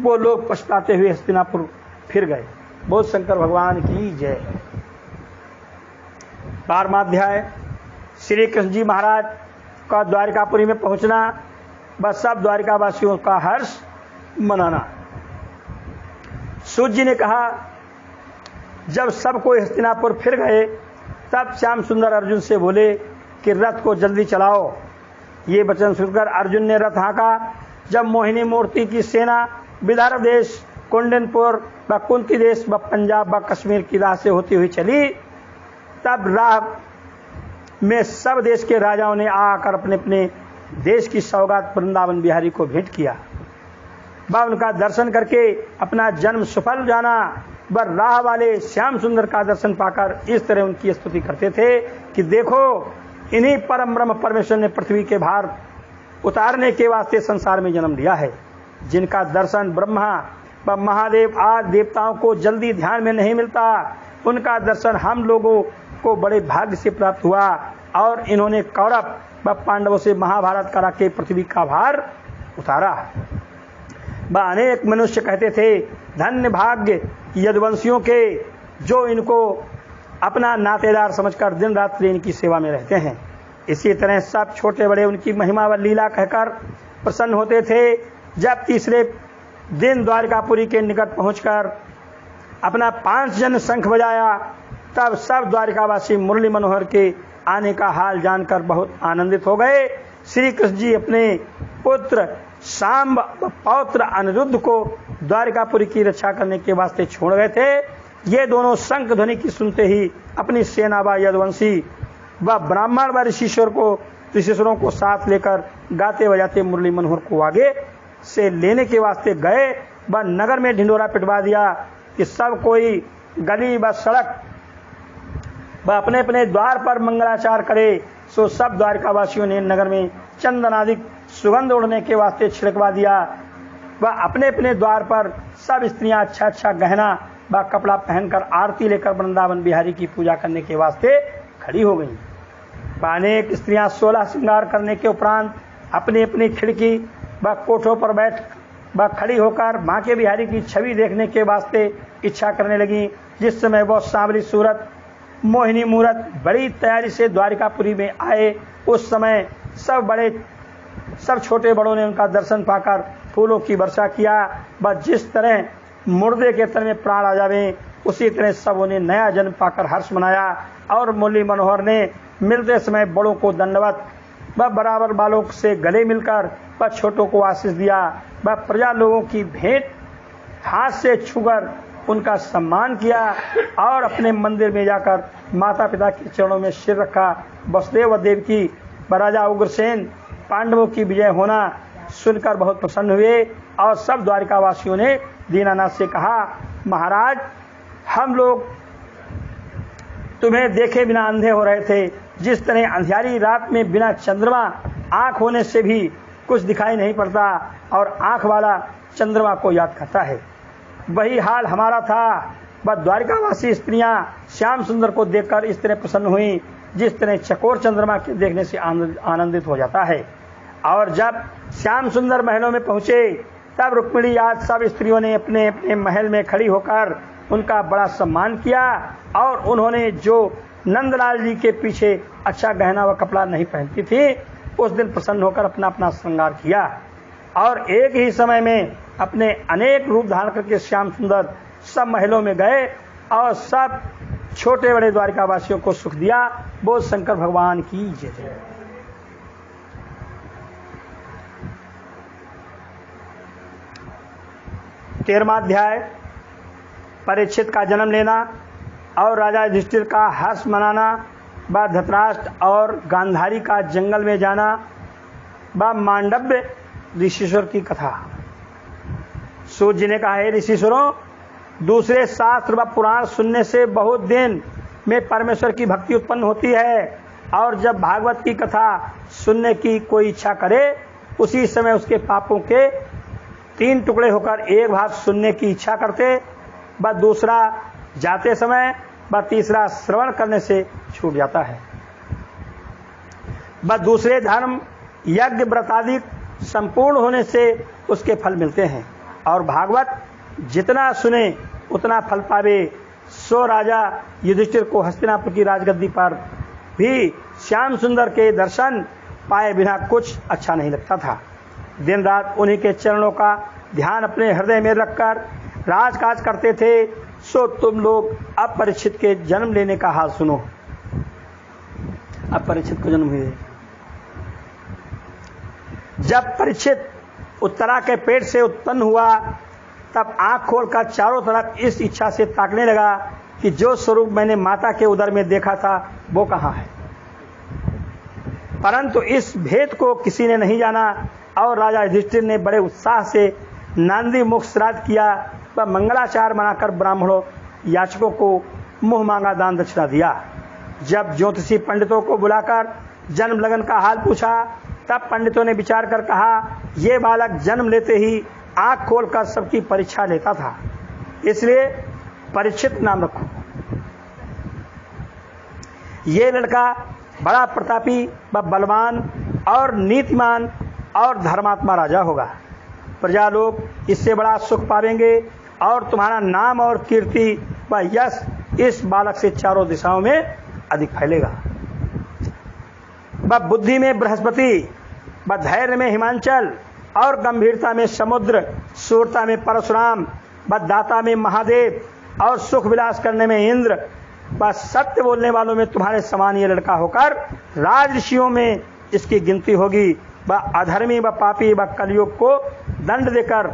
वो लोग पछताते हुए हस्तिनापुर फिर गए। बोल शंकर भगवान की जय। 12वां अध्याय श्री कृष्ण जी महाराज का द्वारिकापुरी में पहुंचना, बस सब द्वारिकावासियों का हर्ष मनाना। सूत जी ने कहा, जब सब कोई हस्तिनापुर फिर गए, तब श्याम सुंदर अर्जुन से बोले कि रथ को जल्दी चलाओ। ये वचन सुनकर अर्जुन ने रथ हाँका। जब मोहिनी मूर्ति की सेना विदर्भ देश, कुंडनपुर व कुंती देश व पंजाब व कश्मीर की राह से होती हुई चली, तब राह में सब देश के राजाओं ने आकर अपने अपने देश की सौगात वृंदावन बिहारी को भेंट किया। वह उनका दर्शन करके अपना जन्म सफल जाना। वह राह वाले श्याम सुंदर का दर्शन पाकर इस तरह उनकी स्तुति करते थे कि देखो, इन्हीं परम ब्रह्म परमेश्वर ने पृथ्वी के भार उतारने के वास्ते संसार में जन्म लिया है, जिनका दर्शन ब्रह्मा व महादेव आदि देवताओं को जल्दी ध्यान में नहीं मिलता। उनका दर्शन हम लोगों को बड़े भाग्य से प्राप्त हुआ और इन्होंने कौरव व पांडवों से महाभारत करा के पृथ्वी का भार उतारा। वह अनेक मनुष्य कहते थे, धन्य भाग्य यदुवंशियों के जो इनको अपना नातेदार समझकर दिन रात्रि इनकी सेवा में रहते हैं। इसी तरह सब छोटे बड़े उनकी महिमा व लीला कहकर प्रसन्न होते थे। जब तीसरे दिन द्वारिकापुरी के निकट पहुंचकर अपना 5 जन शंख बजाया, तब सब द्वारिकावासी मुरली मनोहर के आने का हाल जानकर बहुत आनंदित हो गए। श्री कृष्ण जी अपने पुत्र सांब पौत्र अनिरुद्ध को द्वारिकापुरी की रक्षा करने के वास्ते छोड़ गए थे। ये दोनों शंख ध्वनि की सुनते ही अपनी सेना व यदुवंशी व ब्राह्मण व ऋषिश्वरों को साथ लेकर गाते बजाते मुरली मनोहर को आगे से लेने के वास्ते गए व नगर में ढिंढोरा पिटवा दिया कि सब कोई गली व सड़क व अपने अपने द्वार पर मंगलाचार करे। सो सब द्वारकावासियों ने नगर में चंदन आदि सुगंध उड़ने के वास्ते छिड़कवा दिया। वह अपने अपने द्वार पर सब स्त्रियां अच्छा अच्छा गहना व कपड़ा पहनकर आरती लेकर वृंदावन बिहारी की पूजा करने के वास्ते खड़ी हो गईं। अनेक स्त्रियां 16 श्रृंगार करने के उपरांत अपनी अपनी खिड़की व कोठों पर बैठ व खड़ी होकर माँ के बिहारी की छवि देखने के वास्ते इच्छा करने लगी। जिस समय वह सांवली सूरत मोहिनी मूरत बड़ी तैयारी से द्वारिकापुरी में आए, उस समय सब छोटे बड़ों ने उनका दर्शन पाकर फूलों की वर्षा किया। व जिस तरह मुर्दे के तन में प्राण आ जावे, उसी तरह सबों ने नया जन्म पाकर हर्ष मनाया। और मुरली मनोहर ने मिलते समय बड़ों को दंडवत व बराबर बालों से गले मिलकर व छोटों को आशीष दिया। व प्रजा लोगों की भेंट हाथ से छूकर उनका सम्मान किया और अपने मंदिर में जाकर माता पिता के चरणों में सिर रखा। वसुदेव देव की व राजा उग्रसेन पांडवों की विजय होना सुनकर बहुत प्रसन्न हुए और सब द्वारिकावासियों ने दीनानाथ से कहा, महाराज, हम लोग तुम्हें देखे बिना अंधे हो रहे थे। जिस तरह अंधियारी रात में बिना चंद्रमा आंख होने से भी कुछ दिखाई नहीं पड़ता और आंख वाला चंद्रमा को याद करता है, वही हाल हमारा था। वह द्वारिकावासी स्त्रियां श्याम सुंदर को देखकर इस तरह प्रसन्न हुई जिस तरह चकोर चंद्रमा के देखने से आनंदित हो जाता है। और जब श्याम सुंदर महलों में पहुंचे, तब रुक्मिणी आज सब स्त्रियों ने अपने अपने महल में खड़ी होकर उनका बड़ा सम्मान किया और उन्होंने जो नंदलाल जी के पीछे अच्छा गहना व कपड़ा नहीं पहनती थी, उस दिन प्रसन्न होकर अपना अपना श्रृंगार किया और एक ही समय में अपने अनेक रूप धारण करके श्याम सुंदर सब महलों में गए और सब छोटे बड़े द्वारिकावासियों को सुख दिया। बोल शंकर भगवान की जय। 13वां अध्याय परीक्षित का जन्म लेना और राजा युधिष्ठिर का हर्ष मनाना व धृतराष्ट्र और गांधारी का जंगल में जाना व मांडव्य ऋषिश्वर की कथा। सूत जी ने कहा, है ऋषिश्वरों, दूसरे शास्त्र व पुराण सुनने से बहुत दिन में परमेश्वर की भक्ति उत्पन्न होती है और जब भागवत की कथा सुनने की कोई इच्छा करे, उसी समय उसके पापों के 3 टुकड़े होकर एक भाग सुनने की इच्छा करते, व दूसरा जाते समय व तीसरा श्रवण करने से छूट जाता है। व दूसरे धर्म यज्ञ व्रतादि संपूर्ण होने से उसके फल मिलते हैं और भागवत जितना सुने उतना फल पावे। सो राजा युधिष्ठिर को हस्तिनापुर की राजगद्दी पर भी श्याम सुंदर के दर्शन पाए बिना कुछ अच्छा नहीं लगता था। दिन रात उन्हीं के चरणों का ध्यान अपने हृदय में रखकर राजकाज करते थे। सो तुम लोग अब परीक्षित के जन्म लेने का हाल सुनो। अब परीक्षित को जन्म हुए। जब परीक्षित उत्तरा के पेट से उत्पन्न हुआ, तब आंख खोलकर चारों तरफ इस इच्छा से ताकने लगा कि जो स्वरूप मैंने माता के उदर में देखा था वो कहाँ है। परंतु इस भेद को किसी ने नहीं जाना और राजा युधिष्ठिर ने बड़े उत्साह से नांदी मुख श्राद्ध किया व मंगलाचार मनाकर ब्राह्मणों याचकों को मुंह मांगा दान दक्षिणा दिया। जब ज्योतिषी पंडितों को बुलाकर जन्म लगन का हाल पूछा, तब पंडितों ने विचार कर कहा, ये बालक जन्म लेते ही आंख खोलकर सबकी परीक्षा लेता था, इसलिए परीक्षित नाम रखो। ये लड़का बड़ा प्रतापी व बलवान और नीतिमान और धर्मात्मा राजा होगा। प्रजा लोग इससे बड़ा सुख पावेंगे और तुम्हारा नाम और कीर्ति व यश इस बालक से चारों दिशाओं में अधिक फैलेगा। वह बुद्धि में बृहस्पति व धैर्य में हिमांचल और गंभीरता में समुद्र, शूरता में परशुराम व दाता में महादेव और सुख विलास करने में इंद्र व सत्य बोलने वालों में तुम्हारे समान ये लड़का होकर राज ऋषियों में इसकी गिनती होगी। वह अधर्मी व पापी व कलयुग को दंड देकर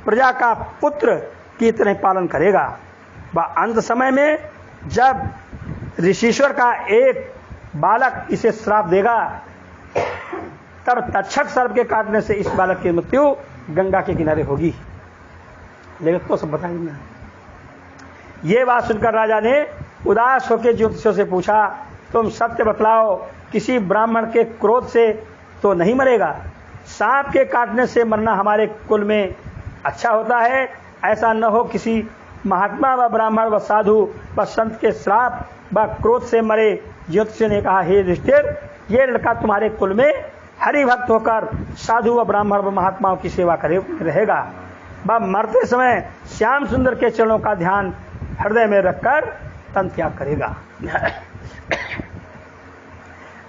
प्रजा का पुत्र की तरह पालन करेगा। वह अंत समय में जब ऋषिश्वर का एक बालक इसे श्राप देगा, तब तक्षक सर्प के काटने से इस बालक की मृत्यु गंगा के किनारे होगी। लेकिन तो सब बताइए ना। ये बात सुनकर राजा ने उदास होकर ज्योतिषियों से पूछा, तुम सत्य बतलाओ, किसी ब्राह्मण के क्रोध से तो नहीं मरेगा? सांप के काटने से मरना हमारे कुल में अच्छा होता है, ऐसा न हो किसी महात्मा व ब्राह्मण व साधु व संत के श्राप व क्रोध से मरे। ज्योतिषी ने कहा, हे युधिष्ठिर, ये लड़का तुम्हारे कुल में हरि भक्त होकर साधु व ब्राह्मण व महात्माओं की सेवा करे रहेगा। वह मरते समय श्याम सुंदर के चरणों का ध्यान हृदय में रखकर तन त्याग करेगा।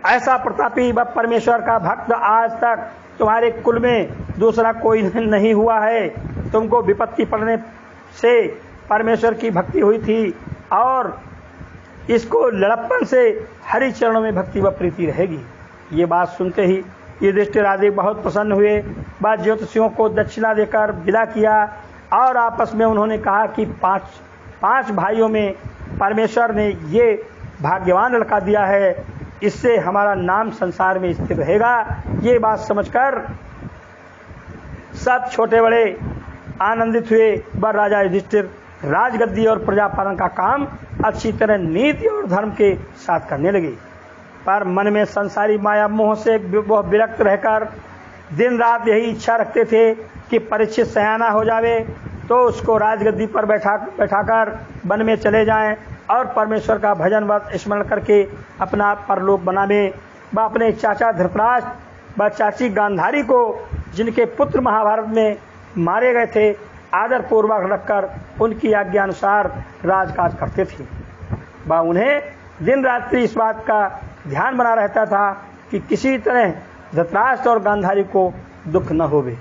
ऐसा प्रतापी व परमेश्वर का भक्त आज तक तुम्हारे कुल में दूसरा कोई नहीं हुआ है। तुमको विपत्ति पड़ने से परमेश्वर की भक्ति हुई थी और इसको लड़प्पन से हरि चरणों में भक्ति व प्रीति रहेगी। ये बात सुनते ही युधिष्ठिर आदि बहुत प्रसन्न हुए। बाद ज्योतिषियों को दक्षिणा देकर विदा किया और आपस में उन्होंने कहा कि पांच भाइयों में परमेश्वर ने ये भाग्यवान लड़का दिया है, इससे हमारा नाम संसार में स्थिर रहेगा। ये बात समझकर सब छोटे बड़े आनंदित हुए। व राजा युधिष्ठिर राजगद्दी और प्रजापालन का काम अच्छी तरह नीति और धर्म के साथ करने लगे, पर मन में संसारी माया मोह से वह विरक्त रहकर दिन रात यही इच्छा रखते थे कि परीक्षित सयाना हो जावे तो उसको राजगद्दी पर बैठाकर वन में चले जाएं और परमेश्वर का भजन व स्मरण करके अपना परलोक बनावे। वह अपने चाचा धृतराष्ट्र व चाची गांधारी को, जिनके पुत्र महाभारत में मारे गए थे, आदर पूर्वक रखकर उनकी आज्ञा अनुसार राजकाज करते थे। वह उन्हें दिन रात्रि इस बात का ध्यान बना रहता था कि किसी तरह धृतराष्ट्र और गांधारी को दुख न होवे।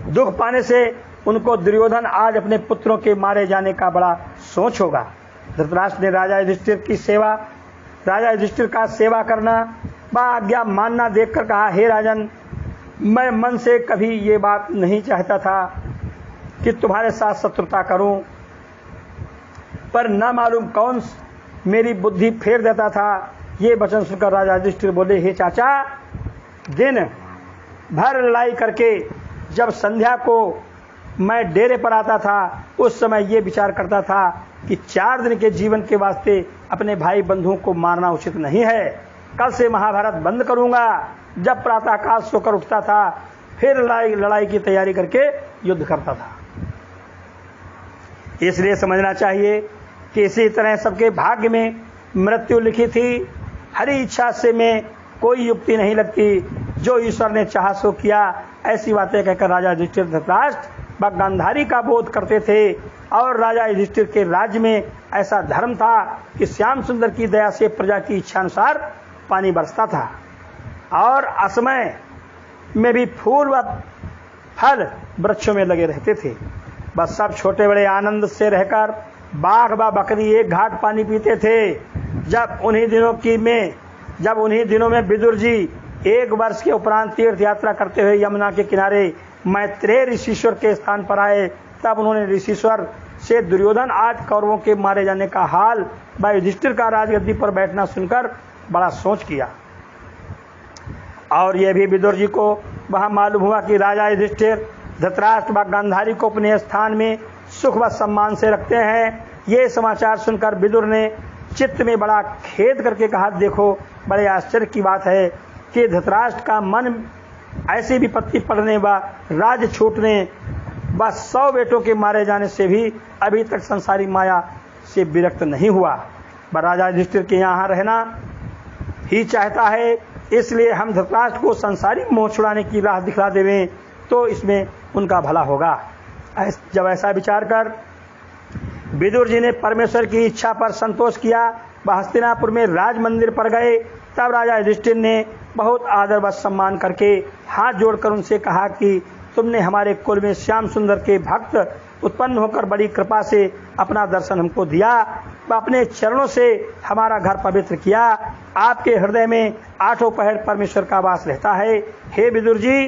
दुख पाने से उनको दुर्योधन आज अपने पुत्रों के मारे जाने का बड़ा सोच होगा। धृतराष्ट्र ने राजा युधिष्ठिर का सेवा करना व आज्ञा मानना देखकर कहा, हे राजन, मैं मन से कभी ये बात नहीं चाहता था कि तुम्हारे साथ शत्रुता करूं, पर न मालूम कौन मेरी बुद्धि फेर देता था। ये वचन सुनकर राजा युधिष्ठिर बोले, हे चाचा, दिन भर लड़ाई करके जब संध्या को मैं डेरे पर आता था, उस समय ये विचार करता था कि 4 दिन के जीवन के वास्ते अपने भाई बंधुओं को मारना उचित नहीं है। कल से महाभारत बंद करूंगा। जब प्रातःकाल सोकर उठता था, फिर लड़ाई की तैयारी करके युद्ध करता था। इसलिए समझना चाहिए कि इसी तरह सबके भाग्य में मृत्यु लिखी थी। हरी इच्छा से में कोई युक्ति नहीं लगती। जो ईश्वर ने चाहा सो किया। ऐसी बातें कहकर राजा युधिष्ठिर धृतराष्ट्र व गांधारी का बोध करते थे और राजा युधिष्ठिर के राज्य में ऐसा धर्म था कि श्याम सुंदर की दया से प्रजा की इच्छा अनुसार पानी बरसता था और असमय में भी फूल व फल वृक्षों में लगे रहते थे। बस सब छोटे बड़े आनंद से रहकर बाघ व बकरी एक घाट पानी पीते थे। जब उन्हीं दिनों में विदुर जी 1 वर्ष के उपरांत तीर्थ यात्रा करते हुए यमुना के किनारे मैत्रेय ऋषिश्वर के स्थान पर आए, तब उन्होंने ऋषिश्वर से दुर्योधन आज कौरवों के मारे जाने का हाल व युधिष्ठिर का राजगद्दी पर बैठना सुनकर बड़ा सोच किया। और यह भी विदुर जी को वहां मालूम हुआ कि राजा युधिष्ठिर धृतराष्ट्र व गांधारी को अपने स्थान में सुख व सम्मान से रखते हैं। ये समाचार सुनकर विदुर ने चित्त में बड़ा खेद करके कहा, देखो, बड़े आश्चर्य की बात है कि धृतराष्ट्र का मन ऐसी विपत्ति पड़ने व राज्य छूटने व 100 बेटों के मारे जाने से भी अभी तक संसारी माया से विरक्त नहीं हुआ। वह राजा युधिष्ठिर के यहाँ रहना ही चाहता है। इसलिए हम धृतराष्ट्र को संसारी मोह छुड़ाने की राह दिखला देवें तो इसमें उनका भला होगा। जब ऐसा विचार कर विदुर जी ने परमेश्वर की इच्छा पर संतोष किया, वह हस्तिनापुर में राज मंदिर पर गए। तब राजा युधिष्ठिर ने बहुत आदर व सम्मान करके हाथ जोड़कर उनसे कहा कि तुमने हमारे कुल में श्याम सुंदर के भक्त उत्पन्न होकर बड़ी कृपा से अपना दर्शन हमको दिया व अपने चरणों से हमारा घर पवित्र किया। आपके हृदय में 8 पहर परमेश्वर का वास रहता है। हे विदुर जी,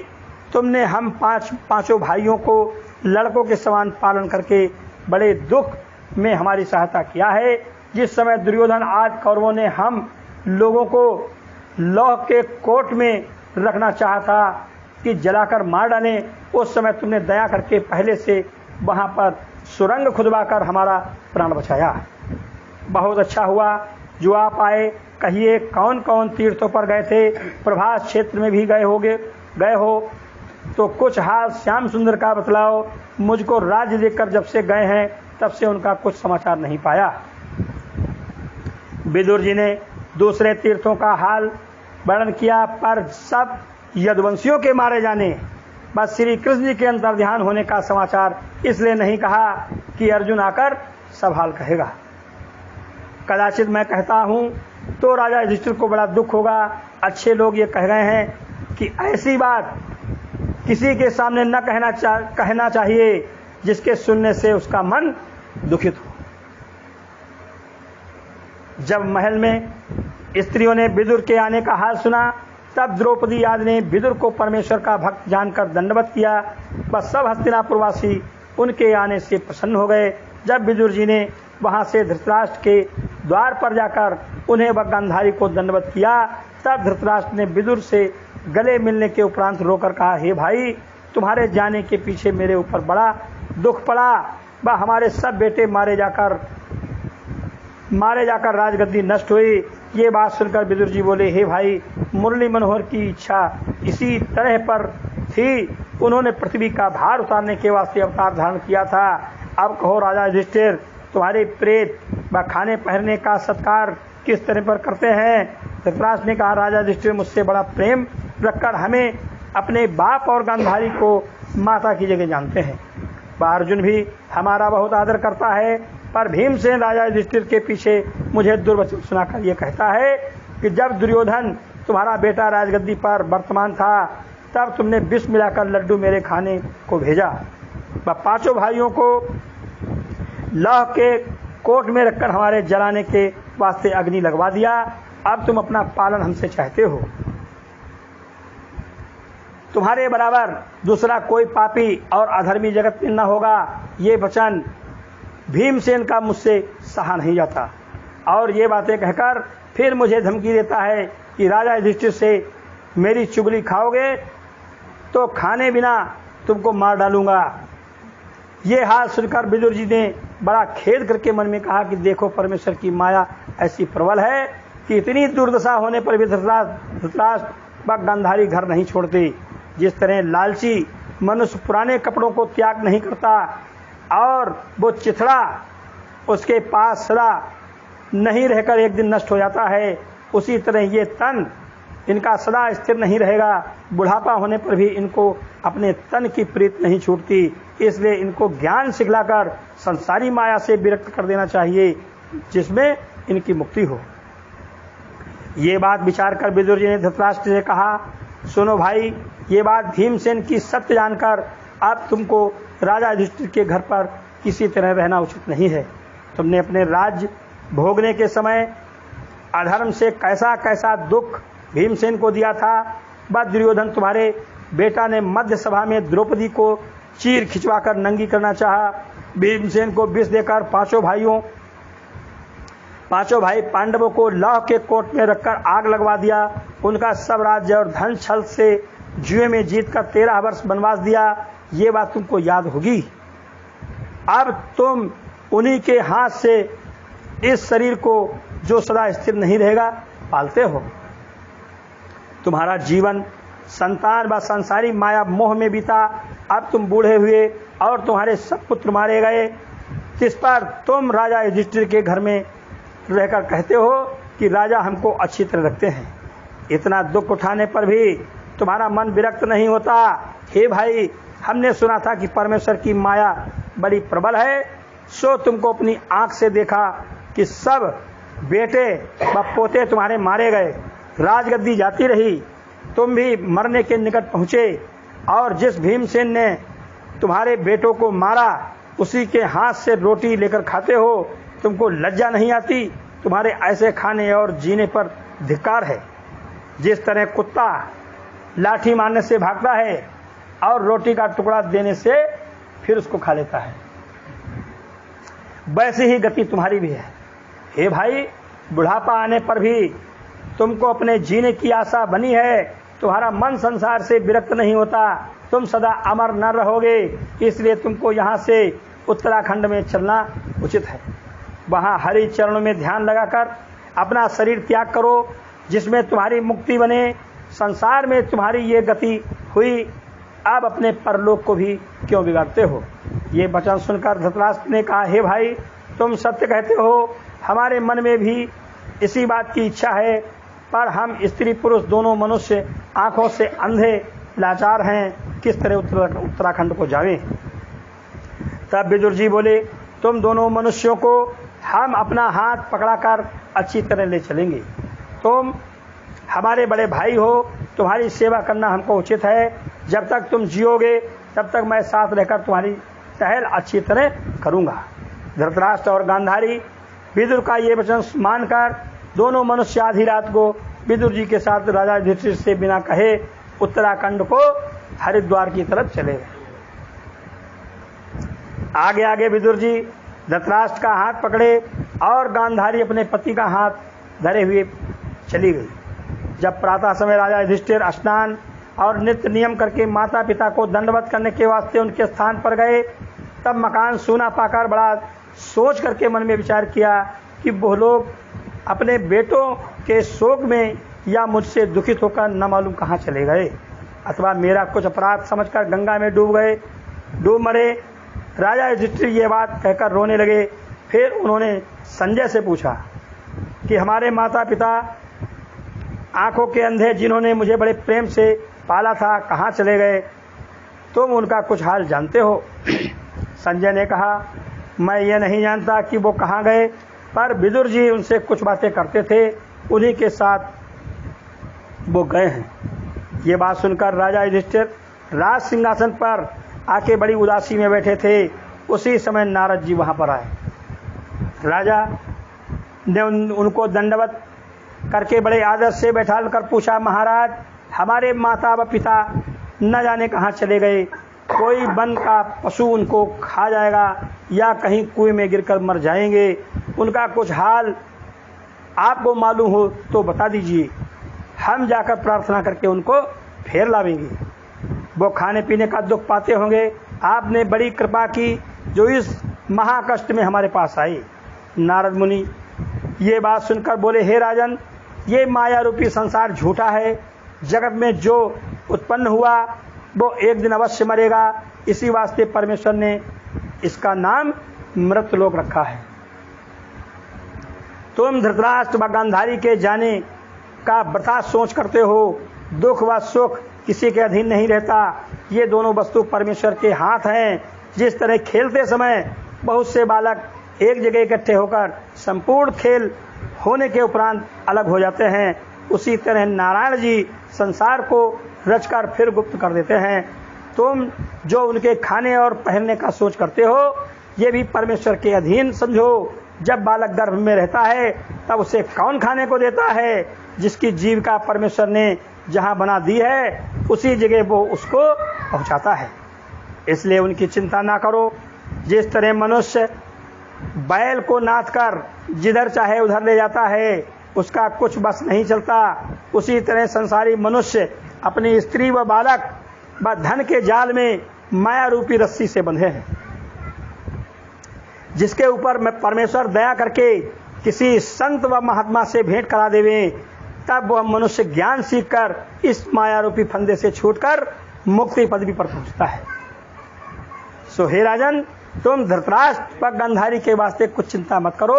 तुमने हम पांचों भाइयों को लड़कों के समान पालन करके बड़े दुख में हमारी सहायता किया है। जिस समय दुर्योधन आज कौरवों ने हम लोगों को लौह के कोट में रखना चाहा था, कि जलाकर मार डालें, उस समय तुमने दया करके पहले से वहाँ पर सुरंग खुदवाकर हमारा प्राण बचाया। बहुत अच्छा हुआ जो आप आए। कहिए कौन कौन तीर्थों पर गए थे? प्रभास क्षेत्र में भी गए हो तो कुछ हाल श्याम सुंदर का बतलाओ। मुझको राज्य देकर जब से गए हैं तब से उनका कुछ समाचार नहीं पाया। विदुर जी ने दूसरे तीर्थों का हाल वर्णन किया, पर सब यदुवंशियों के मारे जाने, बस श्री कृष्ण जी के अंतर्ध्यान होने का समाचार इसलिए नहीं कहा कि अर्जुन आकर सब हाल कहेगा। कदाचित मैं कहता हूँ तो राजा युधिष्ठिर को बड़ा दुख होगा। अच्छे लोग ये कह रहे हैं कि ऐसी बात किसी के सामने न कहना चाहिए जिसके सुनने से उसका मन दुखित हो। जब महल में स्त्रियों ने विदुर के आने का हाल सुना, तब द्रौपदी आदि ने विदुर को परमेश्वर का भक्त जानकर दंडवत किया। बस सब हस्तिनापुरवासी उनके आने से प्रसन्न हो गए। जब विदुर जी ने वहां से धृतराष्ट्र के द्वार पर जाकर उन्हें व गांधारी को दंडवत किया, तब धृतराष्ट्र ने विदुर से गले मिलने के उपरांत रोकर कहा, हे भाई, तुम्हारे जाने के पीछे मेरे ऊपर बड़ा दुख पड़ा। वह हमारे सब बेटे मारे जाकर राजगद्दी नष्ट हुई। ये बात सुनकर विदुर जी बोले, हे भाई, मुरली मनोहर की इच्छा इसी तरह पर थी। उन्होंने पृथ्वी का भार उतारने के वास्ते अवतार धारण किया था। अब कहो राजा युधिष्ठिर, तुम्हारे प्रेत व खाने पहनने का सत्कार किस तरह पर करते हैं? धृतराष्ट्र ने कहा, राजा युधिष्ठिर मुझसे बड़ा प्रेम रखकर हमें अपने बाप और गांधारी को माता की जगह जानते हैं। अर्जुन भी हमारा बहुत आदर करता है, पर भीमसेन राजा युधिष्ठिर के पीछे मुझे दुर्वचन सुनाकर ये कहता है कि जब दुर्योधन तुम्हारा बेटा राजगद्दी पर वर्तमान था, तब तुमने विष मिलाकर लड्डू मेरे खाने को भेजा। वह पांचों भाइयों को लौह के कोट में रखकर हमारे जलाने के वास्ते अग्नि लगवा दिया। अब तुम अपना पालन हमसे चाहते हो। तुम्हारे बराबर दूसरा कोई पापी और अधर्मी जगत में न होगा। ये वचन भीमसेन का मुझसे सहा नहीं जाता। और ये बातें कहकर फिर मुझे धमकी देता है कि राजा युधिष्ठिर से मेरी चुगली खाओगे तो खाने बिना तुमको मार डालूंगा। ये हाल सुनकर विदुर जी ने बड़ा खेद करके मन में कहा कि देखो, परमेश्वर की माया ऐसी प्रबल है कि इतनी दुर्दशा होने पर भी धृतराष्ट्र व गांधारी घर नहीं छोड़ते। जिस तरह लालची मनुष्य पुराने कपड़ों को त्याग नहीं करता और वो चिथड़ा उसके पास सदा नहीं रहकर एक दिन नष्ट हो जाता है, उसी तरह ये तन इनका सदा स्थिर नहीं रहेगा। बुढ़ापा होने पर भी इनको अपने तन की प्रीत नहीं छूटती। इसलिए इनको ज्ञान सिखलाकर संसारी माया से विरक्त कर देना चाहिए, जिसमें इनकी मुक्ति हो। ये बात विचार कर विदुर जी ने धृतराष्ट्र से कहा, सुनो भाई, ये बात भीमसेन की सत्य जानकर अब तुमको राजा युधिष्ठिर के घर पर किसी तरह रहना उचित नहीं है। तुमने अपने राज्य भोगने के समय अधर्म से कैसा कैसा दुख भीमसेन को दिया था। बस दुर्योधन तुम्हारे बेटा ने मध्य सभा में द्रौपदी को चीर खिंचवाकर नंगी करना चाहा। भीमसेन को विष देकर पांचों भाई पांडवों को लौह के कोट में रखकर आग लगवा दिया। उनका सब राज्य और धन छल से जुए में जीतकर 13 वर्ष वनवास दिया। ये बात तुमको याद होगी। अब तुम उन्हीं के हाथ से इस शरीर को, जो सदा स्थिर नहीं रहेगा, पालते हो। तुम्हारा जीवन संतान व संसारी माया मोह में बीता। अब तुम बूढ़े हुए और तुम्हारे सब पुत्र मारे गए। इस पर तुम राजा युधिष्ठिर के घर में रहकर कहते हो कि राजा हमको अच्छी तरह रखते हैं। इतना दुख उठाने पर भी तुम्हारा मन विरक्त नहीं होता। हे भाई, हमने सुना था कि परमेश्वर की माया बड़ी प्रबल है, सो तुमको अपनी आंख से देखा कि सब बेटे व पोते तुम्हारे मारे गए, राजगद्दी जाती रही, तुम भी मरने के निकट पहुंचे। और जिस भीमसेन ने तुम्हारे बेटों को मारा, उसी के हाथ से रोटी लेकर खाते हो। तुमको लज्जा नहीं आती? तुम्हारे ऐसे खाने और जीने पर धिक्कार है। जिस तरह कुत्ता लाठी मारने से भागता है और रोटी का टुकड़ा देने से फिर उसको खा लेता है, वैसी ही गति तुम्हारी भी है। हे भाई, बुढ़ापा आने पर भी तुमको अपने जीने की आशा बनी है, तुम्हारा मन संसार से विरक्त नहीं होता, तुम सदा अमर न रहोगे, इसलिए तुमको यहाँ से उत्तराखंड में चलना उचित है। वहाँ हरि चरणों में ध्यान लगाकर अपना शरीर त्याग करो, जिसमें तुम्हारी मुक्ति बने। संसार में तुम्हारी ये गति हुई, अब अपने परलोक को भी क्यों बिगाड़ते हो। ये वचन सुनकर धृतराष्ट्र ने कहा, हे भाई, तुम सत्य कहते हो, हमारे मन में भी इसी बात की इच्छा है, पर हम स्त्री पुरुष दोनों मनुष्य आंखों से अंधे लाचार हैं, किस तरह उत्तराखंड को जावें। तब विदुर जी बोले, तुम दोनों मनुष्यों को हम अपना हाथ पकड़ाकर अच्छी तरह ले चलेंगे। तुम हमारे बड़े भाई हो, तुम्हारी सेवा करना हमको उचित है। जब तक तुम जियोगे तब तक मैं साथ रहकर तुम्हारी टहल अच्छी तरह करूँगा। धृतराष्ट्र और गांधारी विदुर का ये वचन मानकर दोनों मनुष्य आधी रात को विदुर जी के साथ राजा युधिष्ठिर से बिना कहे उत्तराखंड को हरिद्वार की तरफ चले गए। आगे आगे विदुर जी धृतराष्ट्र का हाथ पकड़े और गांधारी अपने पति का हाथ धरे हुए चली गई। जब प्रातः समय राजा युधिष्ठिर स्नान और नित्य नियम करके माता पिता को दंडवत करने के वास्ते उनके स्थान पर गए, तब मकान सूना पाकर बड़ा सोच करके मन में विचार किया कि वो लोग अपने बेटों के शोक में या मुझसे दुखित होकर न मालूम कहाँ चले गए, अथवा मेरा कुछ अपराध समझकर गंगा में डूब मरे। राजा युधिष्ठिर ये बात कहकर रोने लगे। फिर उन्होंने संजय से पूछा कि हमारे माता पिता आंखों के अंधे, जिन्होंने मुझे बड़े प्रेम से पाला था, कहाँ चले गए? तुम उनका कुछ हाल जानते हो? संजय ने कहा, मैं ये नहीं जानता कि वो कहाँ गए, पर विदुर जी उनसे कुछ बातें करते थे, उन्हीं के साथ वो गए हैं। ये बात सुनकर राजा युधिष्ठिर राज सिंहासन पर आके बड़ी उदासी में बैठे थे। उसी समय नारद जी वहाँ पर आए। राजा ने उनको दंडवत करके बड़े आदर से बैठाल कर पूछा, महाराज, हमारे माता व पिता न जाने कहाँ चले गए, कोई वन का पशु उनको खा जाएगा या कहीं कुएं में गिरकर मर जाएंगे, उनका कुछ हाल आपको मालूम हो तो बता दीजिए, हम जाकर प्रार्थना करके उनको फेर लावेंगे। वो खाने पीने का दुख पाते होंगे, आपने बड़ी कृपा की जो इस महाकष्ट में हमारे पास आई। नारद मुनि ये बात सुनकर बोले, हे राजन, ये माया रूपी संसार झूठा है। जगत में जो उत्पन्न हुआ वो एक दिन अवश्य मरेगा, इसी वास्ते परमेश्वर ने इसका नाम मृतलोक रखा है। तुम धृतराष्ट्र व गांधारी के जाने का वृथा सोच करते हो। दुख व सुख किसी के अधीन नहीं रहता, ये दोनों वस्तु परमेश्वर के हाथ हैं। जिस तरह खेलते समय बहुत से बालक एक जगह इकट्ठे होकर संपूर्ण खेल होने के उपरांत अलग हो जाते हैं, उसी तरह नारायण जी संसार को रचकर फिर गुप्त कर देते हैं। तुम जो उनके खाने और पहनने का सोच करते हो, ये भी परमेश्वर के अधीन समझो। जब बालक गर्भ में रहता है तब उसे कौन खाने को देता है? जिसकी जीविका परमेश्वर ने जहाँ बना दी है उसी जगह वो उसको पहुँचाता है। इसलिए उनकी चिंता ना करो। जिस तरह मनुष्य बैल को नाथ कर जिधर चाहे उधर ले जाता है, उसका कुछ बस नहीं चलता, उसी तरह संसारी मनुष्य अपनी स्त्री व बालक व धन के जाल में माया रूपी रस्सी से बंधे हैं। जिसके ऊपर परमेश्वर दया करके किसी संत व महात्मा से भेंट करा देवे, तब वह मनुष्य ज्ञान सीखकर इस माया रूपी फंदे से छूटकर मुक्ति पदवी पर पहुंचता है। सो हे राजन, तुम धृतराष्ट्र व गांधारी के वास्ते कुछ चिंता मत करो।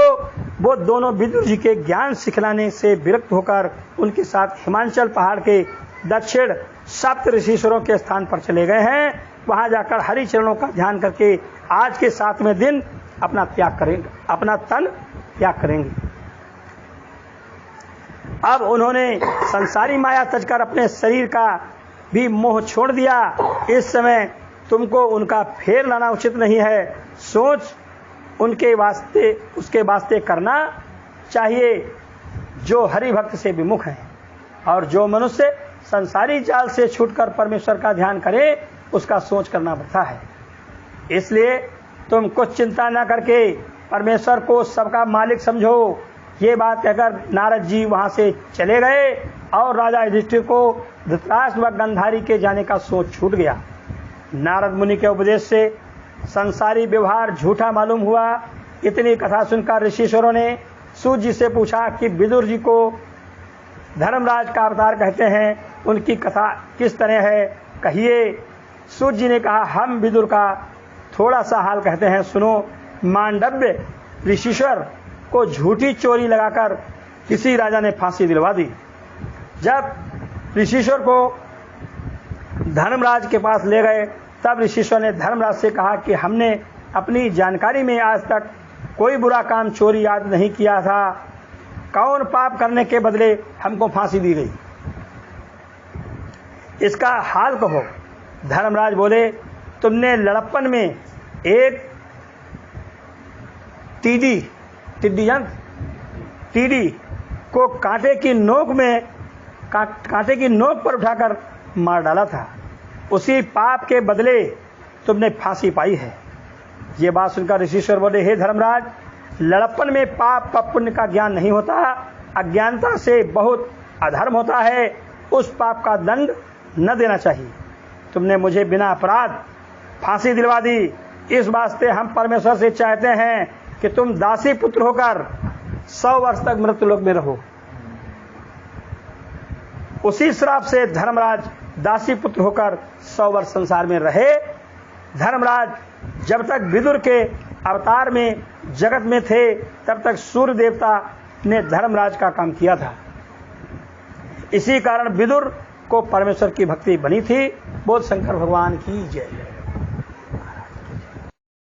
वो दोनों विदुर जी के ज्ञान सिखलाने से विरक्त होकर उनके साथ हिमाचल पहाड़ के दक्षिण सप्त ऋषिश्वरों के स्थान पर चले गए हैं। वहां जाकर हरि चरणों का ध्यान करके आज के 7वें दिन अपना तन त्याग करेंगे। अब उन्होंने संसारी माया तजकर अपने शरीर का भी मोह छोड़ दिया। इस समय तुमको उनका फेर लाना उचित नहीं है। सोच उसके वास्ते करना चाहिए जो हरि भक्त से विमुख हैं, और जो मनुष्य संसारी जाल से छूटकर परमेश्वर का ध्यान करे उसका सोच करना बढ़ता है। इसलिए तुम कुछ चिंता न करके परमेश्वर को सबका मालिक समझो। ये बात कहकर नारद जी वहां से चले गए और राजा युधिष्ठिर को धृतराष्ट्र व गांधारी के जाने का सोच छूट गया। नारद मुनि के उपदेश से संसारी व्यवहार झूठा मालूम हुआ। इतनी कथा सुनकर ऋषिश्वरों ने सूत जी से पूछा कि विदुर जी को धर्मराज का अवतार कहते हैं, उनकी कथा किस तरह है, कहिए। सूत जी ने कहा, हम विदुर का थोड़ा सा हाल कहते हैं, सुनो। मांडव्य ऋषिश्वर को झूठी चोरी लगाकर किसी राजा ने फांसी दिलवा दी। जब ऋषिश्वर को धर्मराज के पास ले गए तब ऋषिश्वर ने धर्मराज से कहा कि हमने अपनी जानकारी में आज तक कोई बुरा काम चोरी याद नहीं किया था, कौन पाप करने के बदले हमको फांसी दी गई, इसका हाल कहो। धर्मराज बोले, तुमने लड़प्पन में एक टीडी को कांटे की नोक पर उठाकर मार डाला था, उसी पाप के बदले तुमने फांसी पाई है। ये बात सुनकर ऋषिश्वर बोले, हे धर्मराज, लड़प्पन में पाप व पुण्य का ज्ञान नहीं होता, अज्ञानता से बहुत अधर्म होता है, उस पाप का दंड न देना चाहिए। तुमने मुझे बिना अपराध फांसी दिलवा दी, इस वास्ते हम परमेश्वर से चाहते हैं कि तुम दासी पुत्र होकर 100 वर्ष तक मृत्युलोक में रहो। उसी श्राप से धर्मराज दासी पुत्र होकर 100 वर्ष संसार में रहे। धर्मराज जब तक विदुर के अवतार में जगत में थे तब तक सूर्य देवता ने धर्मराज का काम किया था। इसी कारण विदुर को परमेश्वर की भक्ति बनी थी। बोल शंकर भगवान की जय।